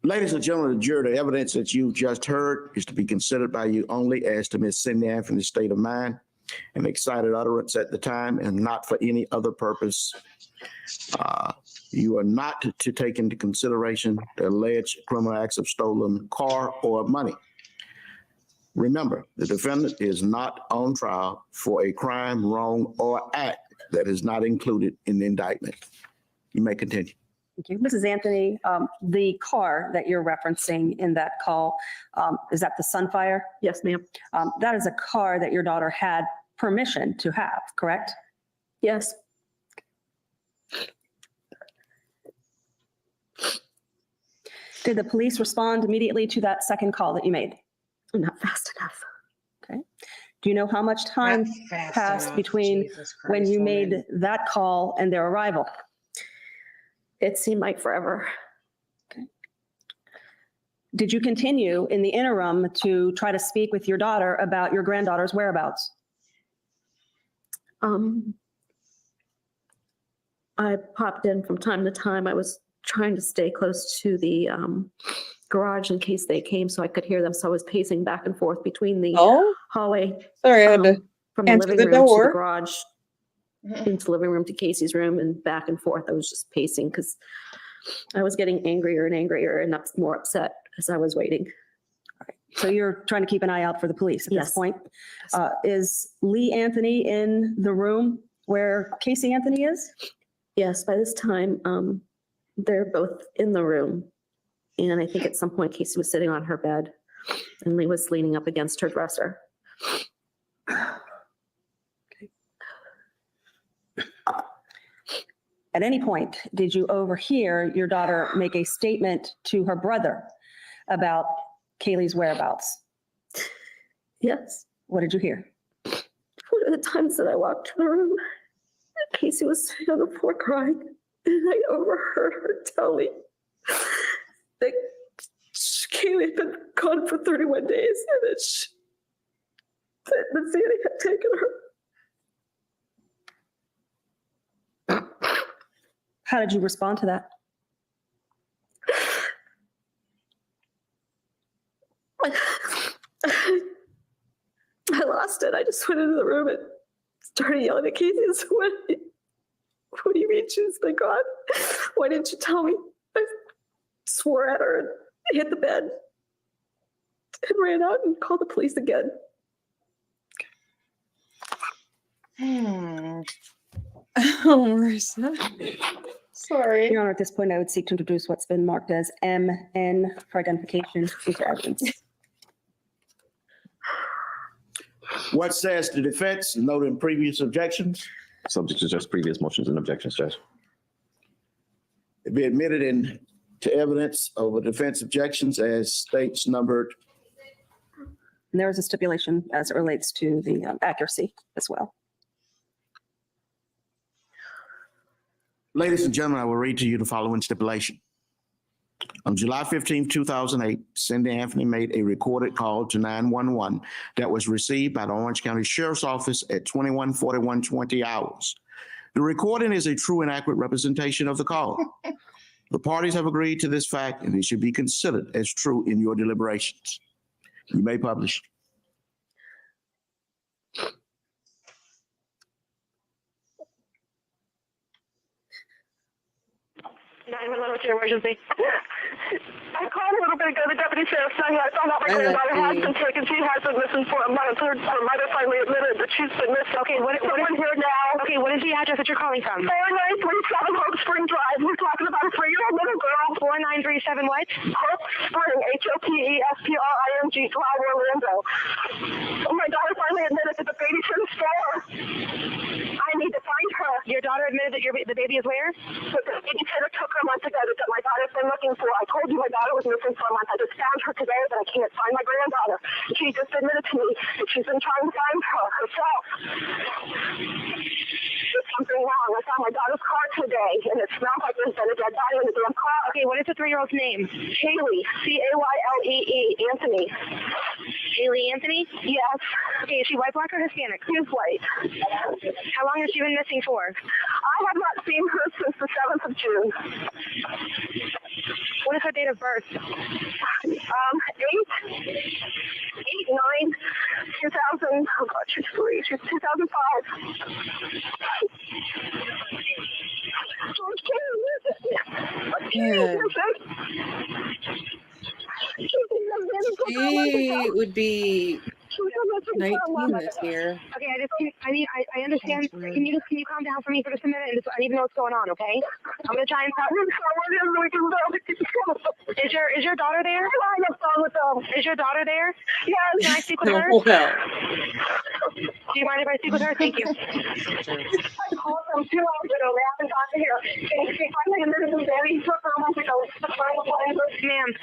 Ladies and gentlemen of the jury, the evidence that you just heard is to be considered by you only as to Miss Cindy Anthony's state of mind and excited utterance at the time and not for any other purpose. You are not to take into consideration the alleged criminal acts of stolen car or money. Remember, the defendant is not on trial for a crime, wrong, or act that is not included in the indictment. You may continue. Thank you. Mrs. Anthony, the car that you're referencing in that call, is that the Sunfire? Yes, ma'am. That is a car that your daughter had permission to have, correct? Yes. Did the police respond immediately to that second call that you made? Not fast enough. Okay. Do you know how much time passed between when you made that call and their arrival? It seemed like forever. Okay. Did you continue in the interim to try to speak with your daughter about your granddaughter's whereabouts? I popped in from time to time. I was trying to stay close to the garage in case they came so I could hear them. So I was pacing back and forth between the hallway. Sorry, I had to from the answer living the room to door. the garage, into the living room to Casey's room and back and forth. I was just pacing because I was getting angrier and angrier and more upset as I was waiting. All right. So you're trying to keep an eye out for the police at Yes. this point. Is Lee Anthony in the room where Casey Anthony is? Yes, by this time, they're both in the room. And I think at some point Casey was sitting on her bed and Lee was leaning up against her dresser. At any point, did you overhear your daughter make a statement to her brother about Kaylee's whereabouts? Yes. What did you hear? One of the times that I walked to the room, Casey was sitting on the floor crying, and I overheard her tell me that Kaylee had been gone for 31 days and that Zanny had taken her. How did you respond to that? I lost it. I just went into the room and started yelling at Casey and Sweaty. What do you mean Tuesday, God? Why didn't you tell me? I swore at her and hit the bed and ran out and called the police again. Oh, Marissa. Sorry. Your Honor, at this point, I would seek to introduce what's been marked as MN for identification into evidence. What says the defense, noting previous objections? Subject to just previous motions and objections, Judge. It be admitted into evidence over defense objections as states numbered. And there is a stipulation as it relates to the accuracy as well. Ladies and gentlemen, I will read to you the following stipulation. On July 15, 2008, Cindy Anthony made a recorded call to 911 that was received by the Orange County Sheriff's Office at 21:41:20 hours. The recording is a true and accurate representation of the call. The parties have agreed to this fact, and it should be considered as true in your deliberations. You may publish. 911, what's your emergency? I called a little bit ago. The deputy sheriff saying I found out my granddaughter has been taken. She has been missing for a month. Her mother finally admitted that she's been missing. Okay, what is here now? Okay, what is the address that you're calling from? 4937 Hope Spring Drive. We're talking about a 3-year-old little girl. 4937 what? Hope Spring, HOPESPRING Drive, Orlando. My daughter finally admitted that the baby's in the store. I need to find her. Your daughter admitted that the baby is where? The babysitter took her a month ago that my daughter's been looking for. I told you my daughter was missing for a month. I just found her today, but I can't find my granddaughter. She just admitted to me that she's been trying to find her herself. There's something wrong. I found my daughter's car today, and it smells like there's been a dead body in the damn car. Okay, what is the 3-year-old's name? Haley, Caylee, Anthony. Haley Anthony? Yes. Okay, is she white, black, or Hispanic? She's white. How long has she been missing for? I have not seen her since the 7th of June. What is her date of birth? 8/9/2005. Oh God, she's 3. She's 2005. She would be 19 this year. Okay, I understand. Can you calm down for me for just a minute? And I need to know what's going on, okay? I'm gonna try and stop. Is your daughter there? Is your daughter there? Yes. Can I speak with her? Well. Do you mind if I speak with her? Thank you. I called them 2 hours ago. They haven't got to here. They finally admitted to Daddy took her a month ago. Ma'am.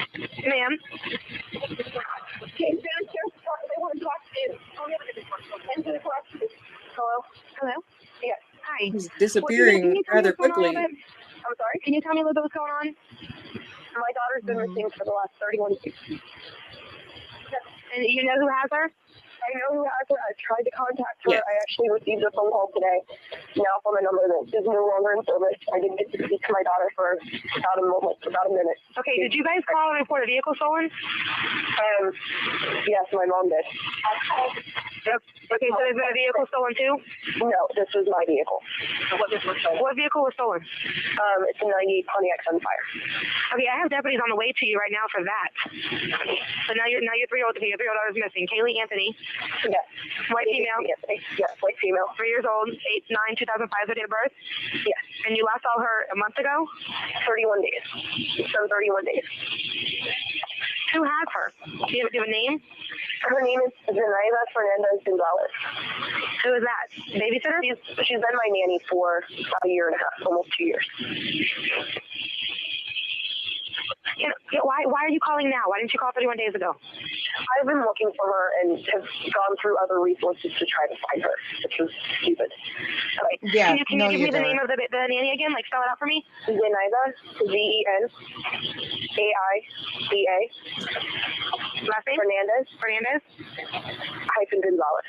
Hello? Yes. Hi. He's disappearing rather quickly. I'm sorry? Can you tell me a little bit what's going on? My daughter's been missing for the last 31 weeks. And you know who has her? I know who has her. I tried to contact her. Yes. I actually received a phone call today. Now from a number that is no longer in service. I didn't get to speak to my daughter for about a minute. Okay, did you guys call and report a vehicle stolen? Yes, my mom did. Yep. Okay, so is that a vehicle stolen too? No, this was my vehicle. What vehicle was stolen? It's a 98 Pontiac Sunfire. Okay, I have deputies on the way to you right now for that. So now your 3-year-old daughter is missing. Kaylee Anthony. Yes. White female. Yes, white female. 3 years old. 8/9/2005 is her date of birth. Yes. And you last saw her a month ago. 31 days. It's been 31 days. Who has her? Do you have a name? Her name is Zenaida Fernandez Gonzalez. Who is that? Babysitter? She's been my nanny for about a year and a half, almost 2 years. Why are you calling now? Why didn't you call 31 days ago? I've been looking for her and have gone through other resources to try to find her, which was stupid. Okay. Yeah, Can you give me the name of the nanny again? Like spell it out for me? Zenaida, Zenaida. Last name? Fernandez. Hyphen Gonzalez.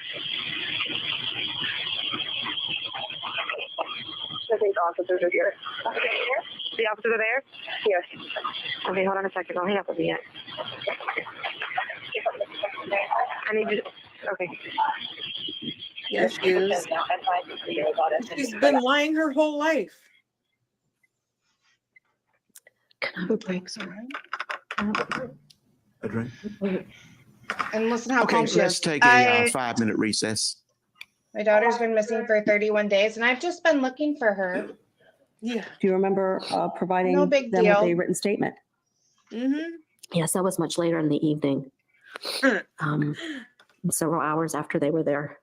I think the officers are here. The officers are there? Yes. Okay, hold on a second. Don't hang up with me yet. I need you. Okay. Yes, she is. She's been lying her whole life. Can I have a break, sir? A drink? And listen how Okay, calm she let's is. take a 5-minute recess. My daughter's been missing for 31 days, and I've just been looking for her. Yeah. Do you remember providing No them big with deal. a written statement? Mm-hmm. Yes, that was much later in the evening. Several hours after they were there.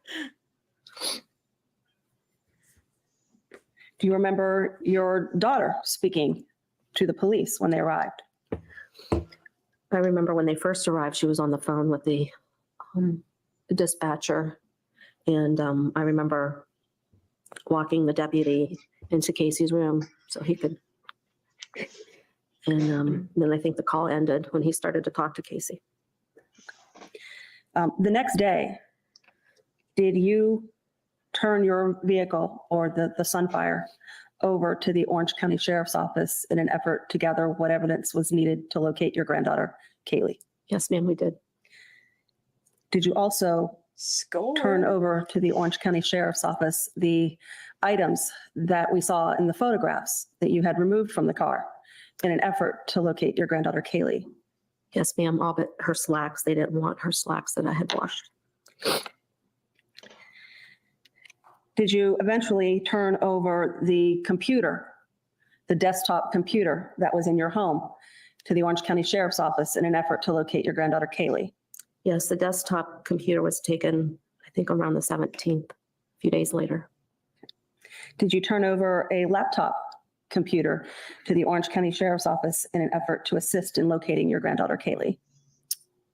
Do you remember your daughter speaking to the police when they arrived? I remember when they first arrived, she was on the phone with the dispatcher. And I remember walking the deputy into Casey's room so he could. And then I think the call ended when he started to talk to Casey. The next day, did you turn your vehicle or the Sunfire over to the Orange County Sheriff's Office in an effort to gather what evidence was needed to locate your granddaughter, Kaylee? Yes, ma'am, we did. Did you also turn over to the Orange County Sheriff's Office the items that we saw in the photographs that you had removed from the car in an effort to locate your granddaughter, Kaylee? Yes, ma'am, all but her slacks. They didn't want her slacks that I had washed. Did you eventually turn over the computer, the desktop computer that was in your home, to the Orange County Sheriff's Office in an effort to locate your granddaughter, Kaylee? Yes, the desktop computer was taken, I think, around the 17th, a few days later. Did you turn over a laptop computer to the Orange County Sheriff's Office in an effort to assist in locating your granddaughter, Kaylee?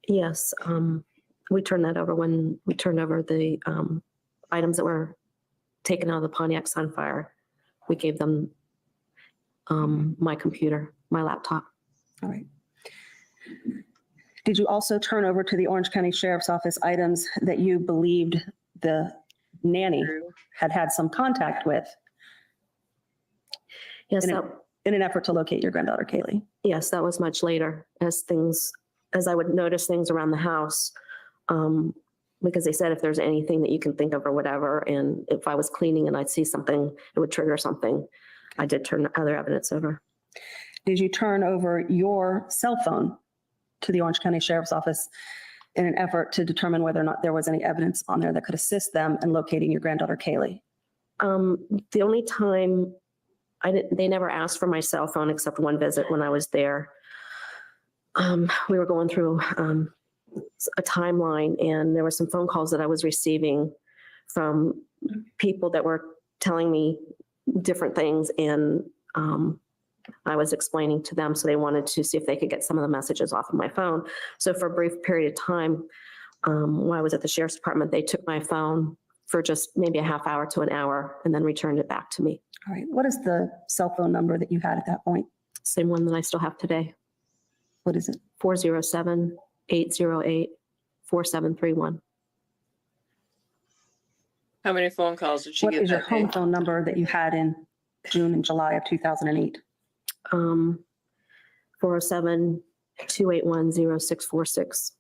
Yes, we turned that over when we turned over the items that were taken out of the Pontiac Sunfire. We gave them my computer, my laptop. All right. Did you also turn over to the Orange County Sheriff's Office items that you believed the nanny had some contact with? Yes, in an effort to locate your granddaughter, Kaylee? Yes, that was much later as I would notice things around the house. Because they said if there's anything that you can think of or whatever, and if I was cleaning and I'd see something, it would trigger something. I did turn other evidence over. Did you turn over your cell phone to the Orange County Sheriff's Office in an effort to determine whether or not there was any evidence on there that could assist them in locating your granddaughter, Kaylee? The only time they never asked for my cell phone except one visit when I was there. We were going through a timeline, and there were some phone calls that I was receiving from people that were telling me different things, and I was explaining to them, so they wanted to see if they could get some of the messages off of my phone. So for a brief period of time, when I was at the Sheriff's Department, they took my phone for just maybe a half hour to an hour and then returned it back to me. All right. What is the cell phone number that you had at that point? Same one that I still have today. What is it? 407-808-4731. How many phone calls did she What get is your that home day? phone number that you had in June and July of 2008? 407-281-0646.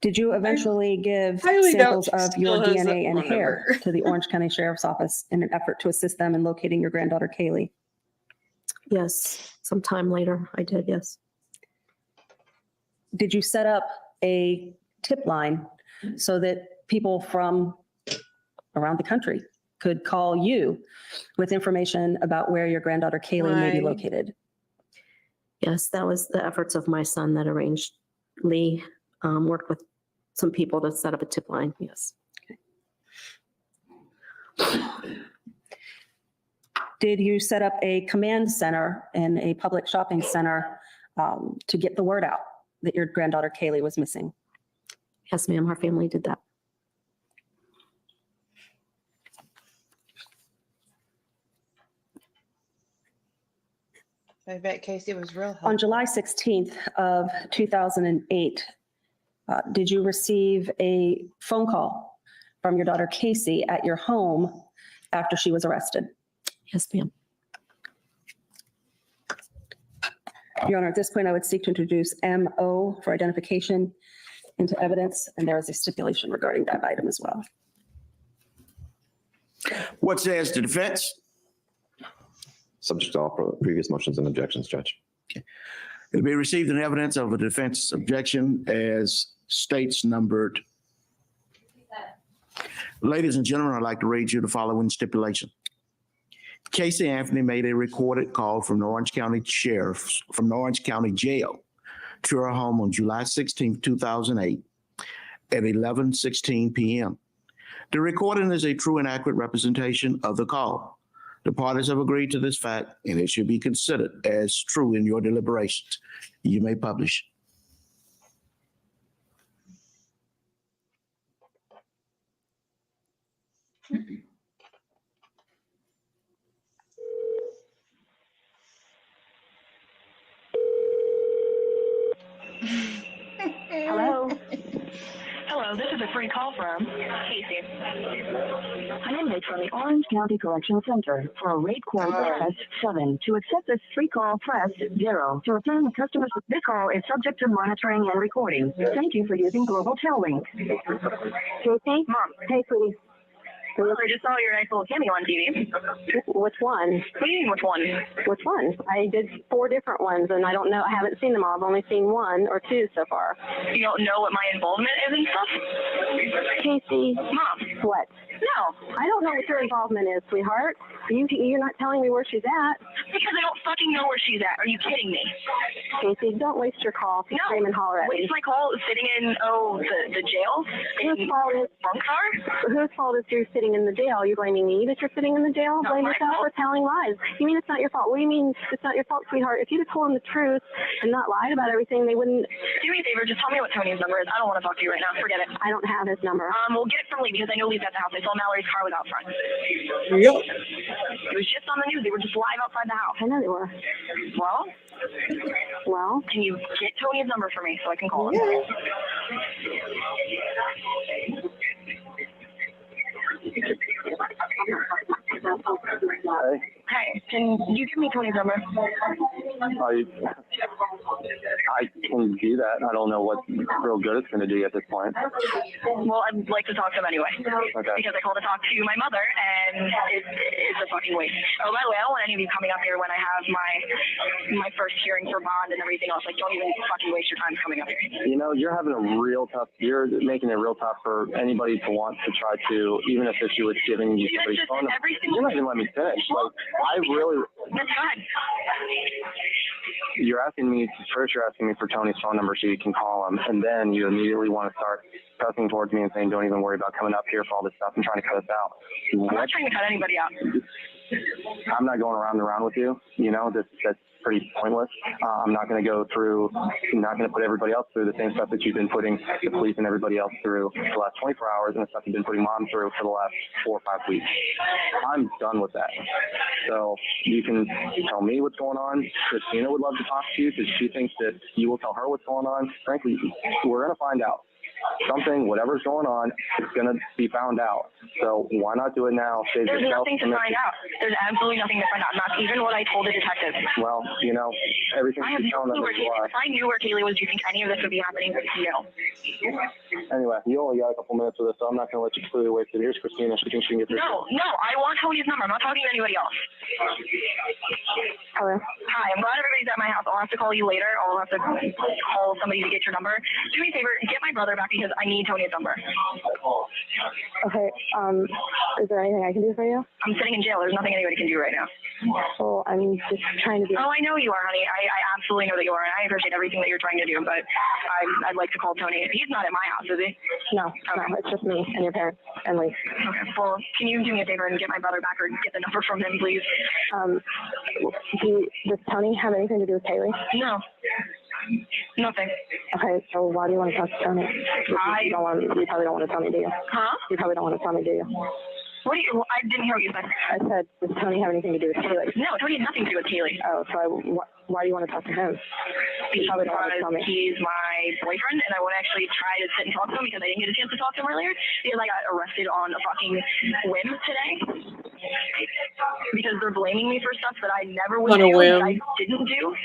Did you eventually give highly doubt samples she of your still has that DNA and phone hair number. to the Orange County Sheriff's Office in an effort to assist them in locating your granddaughter, Kaylee? Yes, sometime later I did, yes. Did you set up a tip line so that people from around the country could call you with information about where your granddaughter, Kaylee, may be Why? located? Yes, that was the efforts of my son that arranged. Lee worked with some people to set up a tip line, yes. Did you set up a command center in a public shopping center to get the word out that your granddaughter Kaylee was missing? Yes, ma'am, our family did that. I bet Casey was real helpful. On July 16th of 2008, did you receive a phone call from your daughter Casey at your home after she was arrested? Yes, ma'am. Your Honor, at this point, I would seek to introduce M.O. for identification into evidence, and there is a stipulation regarding that item as well. What says the defense? Subject to all previous motions and objections, Judge. It'll be received in evidence of a defense objection as states numbered. Ladies and gentlemen, I'd like to read you the following stipulation. Casey Anthony made a recorded call from the Orange County Jail to her home on July 16, 2008 at 11:16 p.m. The recording is a true and accurate representation of the call. The parties have agreed to this fact, and it should be considered as true in your deliberations. You may publish. Hello? Hello, this is a free call from Casey. Mandate from the Orange County Correctional Center. For a rate quote, press 7. To accept this free call, press 0. To return the customer's... This call is subject to monitoring and recording. Thank you for using Global Tailwink. Casey? Mom. Hey, sweetie. I just saw your nice little cameo on TV. Which one? What do you mean, which one? Which one? I did 4 different ones, and I don't know. I haven't seen them all. I've only seen 1 or 2 so far. You don't know what my involvement is and stuff? Casey. Mom. What? No. I don't know what your involvement is, sweetheart. You're not telling me where she's at. Because I don't fucking know where she's at. Are you kidding me? Casey, don't waste your call to scream and holler at me. Waste my call sitting in, the jail? Whose fault is Whose fault is you sitting in the jail? You blaming me that you're sitting in the jail? Not Blame my yourself for telling lies. You mean it's not your fault? What do you mean it's not your fault, sweetheart? If you'd have told them the truth and not lied about everything, they wouldn't. Do me a favor, just tell me what Tony's number is. I don't want to talk to you right now. Forget it. I don't have his number. We'll get it from Lee because I know Lee's at the house. I saw Mallory's car was out front. Yep. It was just on the news. They were just live outside the house. I know they were. Well, can you get Tony's number for me so I can call him? Yeah. Hey, can you give me Tony's number? I can do that. I don't know what real good it's going to do at this point. Well, I'd like to talk to him anyway. Okay. Because I called to talk to my mother, and it's a fucking waste. Oh, by the way, I don't want any of you coming up here when I have my first hearing for bond and everything else. Like, don't even fucking waste your time coming up here. You know, you're making it real tough for anybody to want to try to, even if she was giving you somebody's phone number. You're not even letting me finish. Like, I really... That's fine. You're asking me for Tony's phone number so you can call him, and then you immediately want to start pressing towards me and saying, don't even worry about coming up here for all this stuff and trying to cut us out. I'm not trying to cut anybody out. I'm not going around and around with you. You know, that's pretty pointless. I'm not going to put everybody else through the same stuff that you've been putting the police and everybody else through for the last 24 hours and the stuff you've been putting mom through for the last 4 or 5 weeks. I'm done with that. So you can tell me what's going on. Christina would love to talk to you because she thinks that you will tell her what's going on. Frankly, we're going to find out. Something, whatever's going on, it's going to be found out. So why not do it now? There's nothing to find out. There's absolutely nothing to find out. Not even what I told the detective. Well, you know, everything I have no clue where Kaylee. If I knew where Kaylee was, do you think any of this would be happening? No. Anyway, you only got a couple minutes with this, so I'm not going to let you completely waste it. Here's Christina. She thinks she can get through. No, I want Tony's number. I'm not talking to anybody else. Hello. Hi, I'm glad everybody's at my house. I'll have to call you later. I'll have to call somebody to get your number. Do me a favor, get my brother back because I need Tony's number. Okay. Is there anything I can do for you? I'm sitting in jail. There's nothing anybody can do right now. Well, I'm just trying to be. Oh, I know you are, honey. I absolutely know that you are, and I appreciate everything that you're trying to do. But I'd like to call Tony. He's not at my house, is he? No, it's just me and your parents and Lee. Okay. Well, can you do me a favor and get my brother back or get the number from him, please? Does Tony have anything to do with Kaylee? No. Nothing. Okay, so why do you want to talk to Tony? You probably don't want to tell me, do you? Huh? You probably don't want to tell me, do you? What do you? I didn't hear what you said. I said, does Tony have anything to do with Kaylee? No, Tony has nothing to do with Kaylee. Oh, so why do you want to talk to him? You probably don't want to tell me. He's my boyfriend, and I want to actually try to sit and talk to him because I didn't get a chance to talk to him earlier because I got arrested on a fucking whim today. Because they're blaming me for stuff that I never would do, that I didn't do.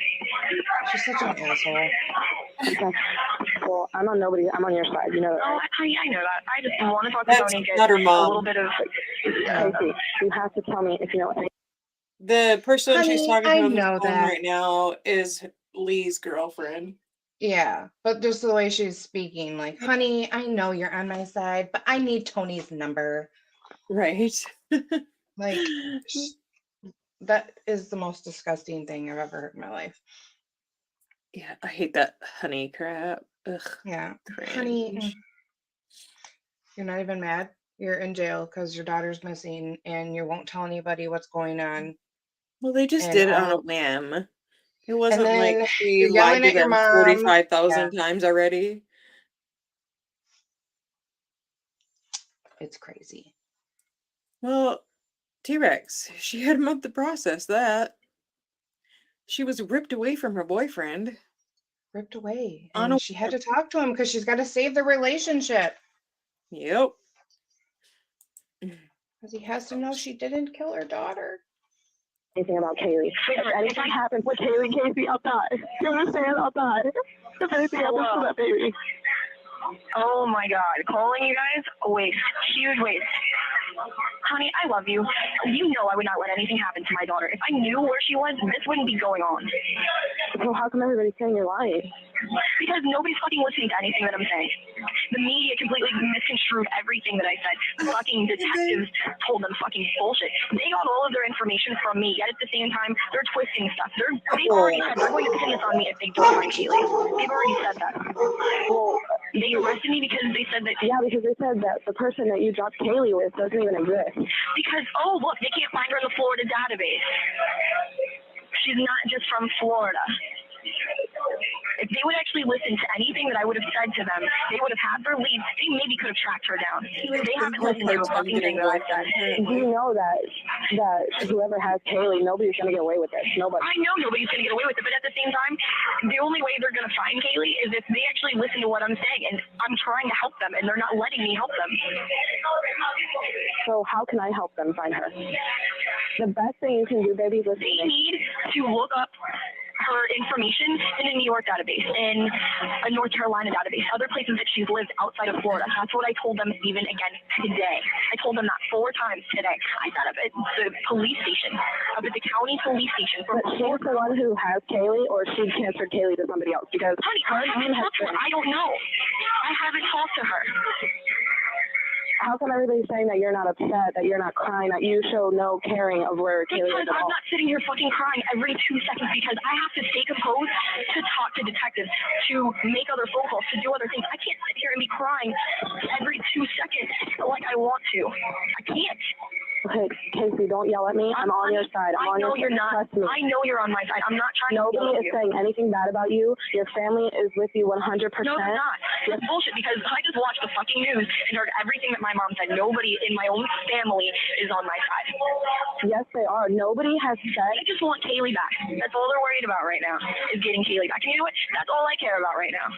She's such an asshole. Okay. Well, I'm on your side. You know that. Oh, honey, I know that. I just want to talk to That's Tony, get not her a mom. little bit of. Casey, you have to tell me if you know any. The person she's Honey, talking I to on the know phone that. right now is Lee's girlfriend. Yeah, but just the way she's speaking, like, honey, I know you're on my side, but I need Tony's number. Right. Like, that is the most disgusting thing I've ever heard in my life. Yeah, I hate that honey crap. Ugh. Yeah. Cringe. Honey, you're not even mad. You're in jail because your daughter's missing and you won't tell anybody what's going on. Well, they just And did it on a whim. It wasn't then like she you're lied yelling to at your them mom. 45,000 times already. It's crazy. Well, T-Rex, she had a month to process that. She was ripped away from her boyfriend. Ripped away. On And a she had to talk to him because she's got to save the relationship. Yep. Because he has to know she didn't kill her daughter. Anything about Kaylee. If anything happens with Kaylee, Casey, I'll die. You understand? I'll die. If anything happens to that baby. Oh my God, calling you guys, a waste, huge waste. Honey, I love you. You know I would not let anything happen to my daughter. If I knew where she was, this wouldn't be going on. So how come everybody's saying you're lying? Because nobody's fucking listening to anything that I'm saying. The media completely misconstrued everything that I said. The fucking detectives told them fucking bullshit. They got all of their information from me, yet at the same time, they're twisting stuff. They've already said they're going to pin this on me if they don't find Kaylee. They've already said that. Well, they arrested me because they said that. Yeah, because they said that the person that you dropped Kaylee with doesn't even exist. Because, oh, look, they can't find her in the Florida database. She's not just from Florida. If they would actually listen to anything that I would have said to them, they would have had their leads. They maybe could have tracked her down. They haven't listened to a fucking thing that I've said. Do you know that whoever has Kaylee, nobody's going to get away with this? Nobody. I know nobody's going to get away with it, but at the same time, the only way they're going to find Kaylee is if they actually listen to what I'm saying, and I'm trying to help them, and they're not letting me help them. So how can I help them find her? The best thing you can do, baby, is listen. They need to look up her information in a New York database, in a North Carolina database, other places that she's lived outside of Florida. That's what I told them even again today. I told them that 4 times today. I sat up at the police station, up at the county police station. But she's the one who has Kaylee, or she transferred Kaylee to somebody else? Because honey, I don't know. I haven't talked to her. How come everybody's saying that you're not upset, that you're not crying, that you show no caring of where Kaylee is Because at I'm all? not sitting here fucking crying every 2 seconds because I have to stay composed to talk to detectives, to make other phone calls, to do other things. I can't sit here and be crying every 2 seconds like I want to. I can't. Okay, Casey, don't yell at me. I'm on your side. I'm on your side. I know you're not. Trust me. I know you're on my side. I'm not trying to Nobody yell at is you. saying anything bad about you. Your family is with you 100%. No, they're not. It's bullshit because I just watched the fucking news and heard everything that my mom said. Nobody in my own family is on my side. Yes, they are. Nobody has said. They just want Kaylee back. That's all they're worried about right now is getting Kaylee back. And you know what? That's all I care about right now.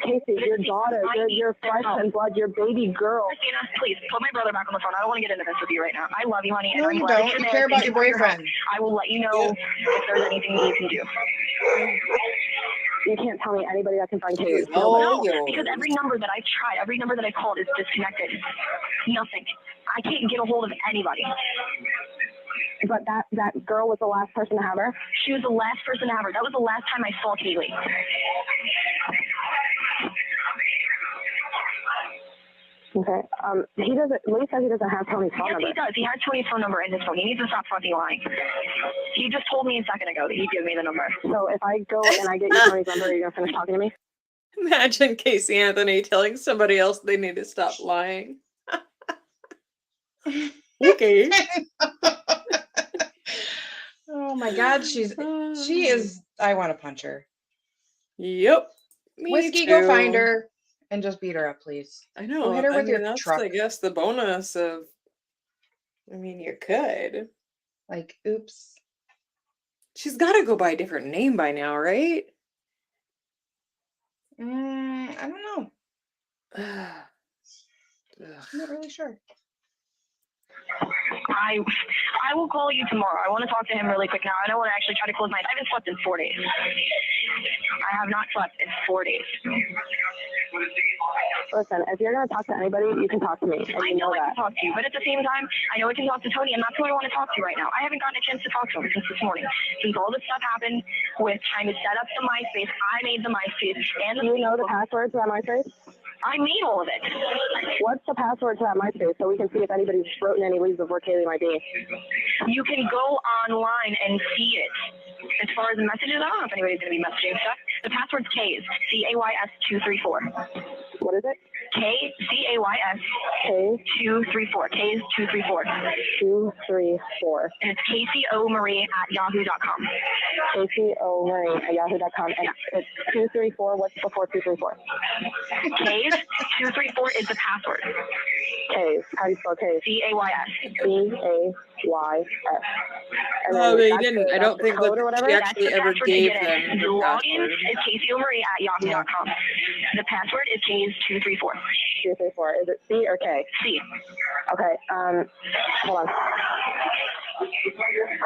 Casey, your daughter, your flesh and blood, your baby girl. Christina, please put my brother back on the phone. I don't want to get into this with you right now. I love you, honey. No, and I'm you glad don't. that You you're care there. about your boyfriend. I will let you know if there's anything that you can do. You can't tell me anybody that can find Kaylee. No, because every number that I've tried, every number that I've called is disconnected. Nothing. I can't get a hold of anybody. But that girl was the last person to have her? She was the last person to have her. That was the last time I saw Kaylee. Okay. He doesn't. Lee said he doesn't have Tony's phone Yes, number. he does. He has Tony's phone number in his phone. He needs to stop fucking lying. He just told me a second ago that he'd give me the number. So if I go and I get you Tony's number, are you gonna finish talking to me? Imagine Casey Anthony telling somebody else they need to stop lying. Okay. Oh my God, she is. I want to punch her. Yep. Me Whiskey, too. go find her and just beat her up, please. I know. Go hit her with your that's, truck. I guess, the bonus of. I mean, you could. Like, oops. She's got to go by a different name by now, right? I don't know. I'm not really sure. I will call you tomorrow. I want to talk to him really quick now. I don't want to actually try to close my eyes. I haven't slept in 4 days. I have not slept in 4 days. Listen, if you're going to talk to anybody, you can talk to me. And I know I can talk to you, but at the same time, I know I can talk to Tony, and that's who I want to talk to right now. I haven't gotten a chance to talk to him since this morning. Since all this stuff happened with trying to set up the MySpace, I made the MySpace. And Do you know the password to that MySpace? I made all of it. What's the password to that MySpace so we can see if anybody's written any leads of where Kaylee might be? You can go online and see it. As far as the messages, I don't know if anybody's going to be messaging stuff. The password's Kays, CAYS234. What is it? KCAYS K234. Kays 234. 234. And it's CaseyOMarie@yahoo.com. CaseyOMarie@yahoo.com. And it's 234. What's before 234? Kays 234 is the password. Kays. How do you spell Kays? CAYS. CAYS. No, they didn't. I don't think that she actually ever gave them the the login password. is CaseyOMarie@yahoo.com. The password is Kays 234. 234. Is it C or K? C. Okay. Hold on.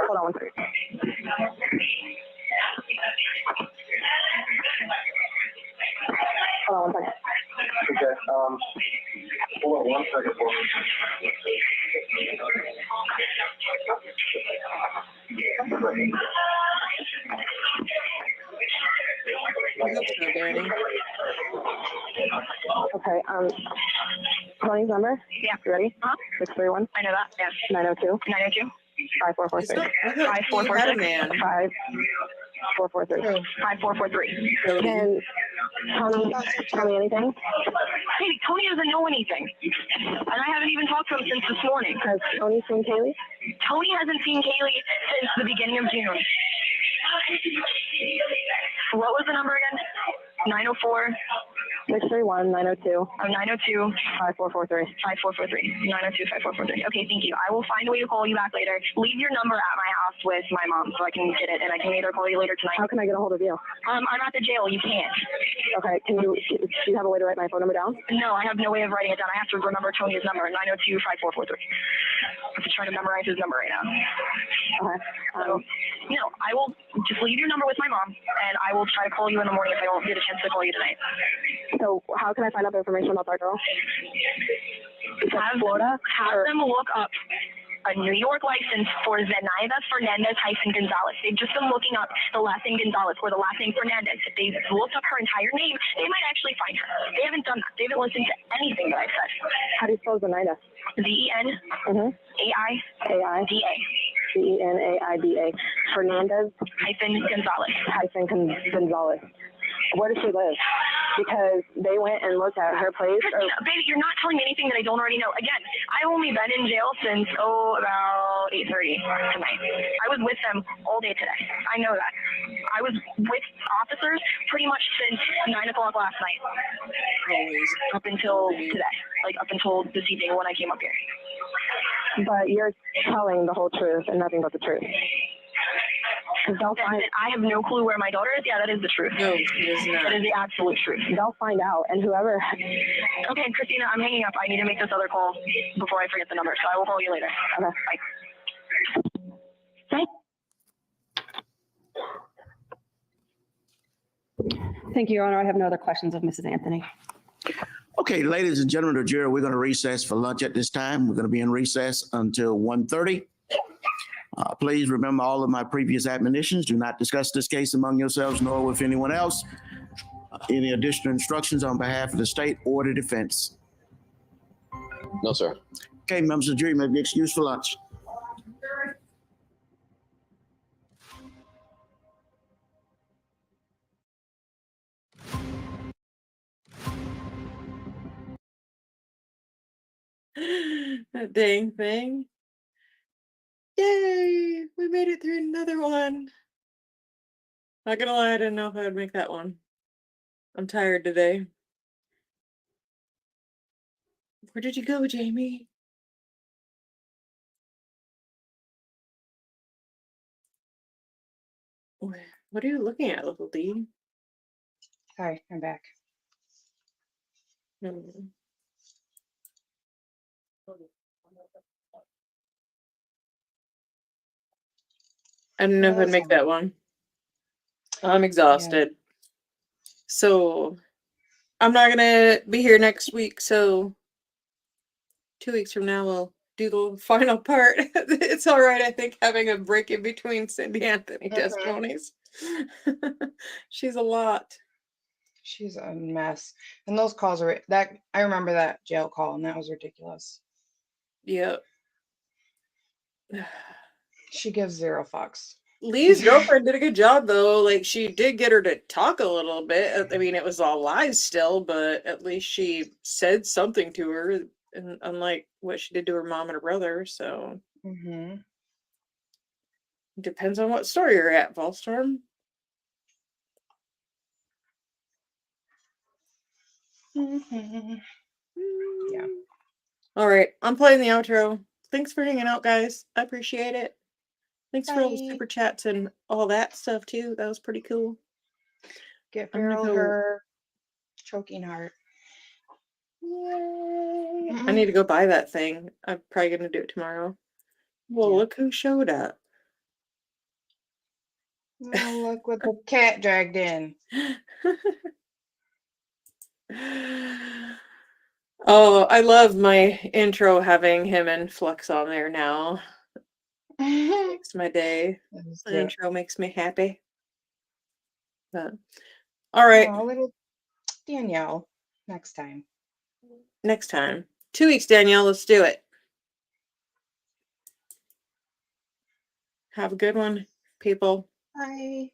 Hold on one second. Hold on one second. Okay. Hold on 1 second for me. Okay. Tony's number? Yeah. You ready? 631? I know that. Yeah. 902? 902? 5446. 5446. 5443. 5443. Can Tony tell me anything? Hey, Tony doesn't know anything. And I haven't even talked to him since this morning. Has Tony seen Kaylee? Tony hasn't seen Kaylee since the beginning of June. What was the number again? 904. 631 902 902 5443. 5443. 902 5443. Okay, thank you. I will find a way to call you back later. Leave your number at my house with my mom so I can get it, and I can either call you later tonight. How can I get a hold of you? I'm at the jail. You can't. Okay. Do you have a way to write my phone number down? No, I have no way of writing it down. I have to remember Tony's number, 902 5443. I'm just trying to memorize his number right now. Okay. No, I will just leave your number with my mom, and I will try to call you in the morning if I don't get a chance to call you tonight. So how can I find out the information about that girl? Have them look up a New York license for Zenaida Fernandez-Gonzalez. They've just been looking up the last name Gonzalez or the last name Fernandez. If they've looked up her entire name, they might actually find her. They haven't done that. They haven't listened to anything that I've said. How do you spell Zenaida? Zenaida. Zenaida. Fernandez Gonzalez. Where does she live? Because they went and looked at her place. Baby, you're not telling me anything that I don't already know. Again, I've only been in jail since, about 8:30 tonight. I was with them all day today. I know that. I was with officers pretty much since 9 o'clock last night. Always. Up until today. Like, up until this evening when I came up here. But you're telling the whole truth and nothing but the truth. I have no clue where my daughter is. Yeah, that is the truth. No, it is not. That is the absolute truth. They'll find out, and whoever. Okay, Christina, I'm hanging up. I need to make this other call before I forget the number, so I will call you later. Okay. Bye. Thank you, Your Honor. I have no other questions of Mrs. Anthony. Okay, ladies and gentlemen of the jury, we're going to recess for lunch at this time. We're going to be in recess until 1:30. Please remember all of my previous admonitions. Do not discuss this case among yourselves nor with anyone else. Any additional instructions on behalf of the state or the defense? No, sir. Okay, members of the jury may be excused for lunch. That dang thing. Yay! We made it through another one. Not gonna lie, I didn't know if I would make that one. I'm tired today. Where did you go, Jamie? What are you looking at, little D? Hi, I'm back. No. I don't know if I'd make that one. I'm exhausted. So I'm not gonna be here next week, so 2 weeks from now we'll do the final part. It's all right, I think, having a break in between Cindy Anthony testimonies. She's a lot. She's a mess. And those calls are that I remember that jail call, and that was ridiculous. Yep. She gives zero fucks. Lee's girlfriend did a good job, though. Like, she did get her to talk a little bit. I mean, it was all lies still, but at least she said something to her, and unlike what she did to her mom and her brother. So, depends on what store you're at, Volstorm. Yeah. All right, I'm playing the outro. Thanks for hanging out, guys. I appreciate it. Thanks for all the super chats and all that stuff too. That was pretty cool. Get Farrell her choking heart. Yay. I need to go buy that thing. I'm probably gonna do it tomorrow. Well, look who showed up. Oh, look what the cat dragged in. Oh, I love my intro having him and Flux on there now. Makes my day. The intro makes me happy. But, all right. Oh, little Danielle. Next time. Next time. 2 weeks, Danielle. Let's do it. Have a good one, people. Bye.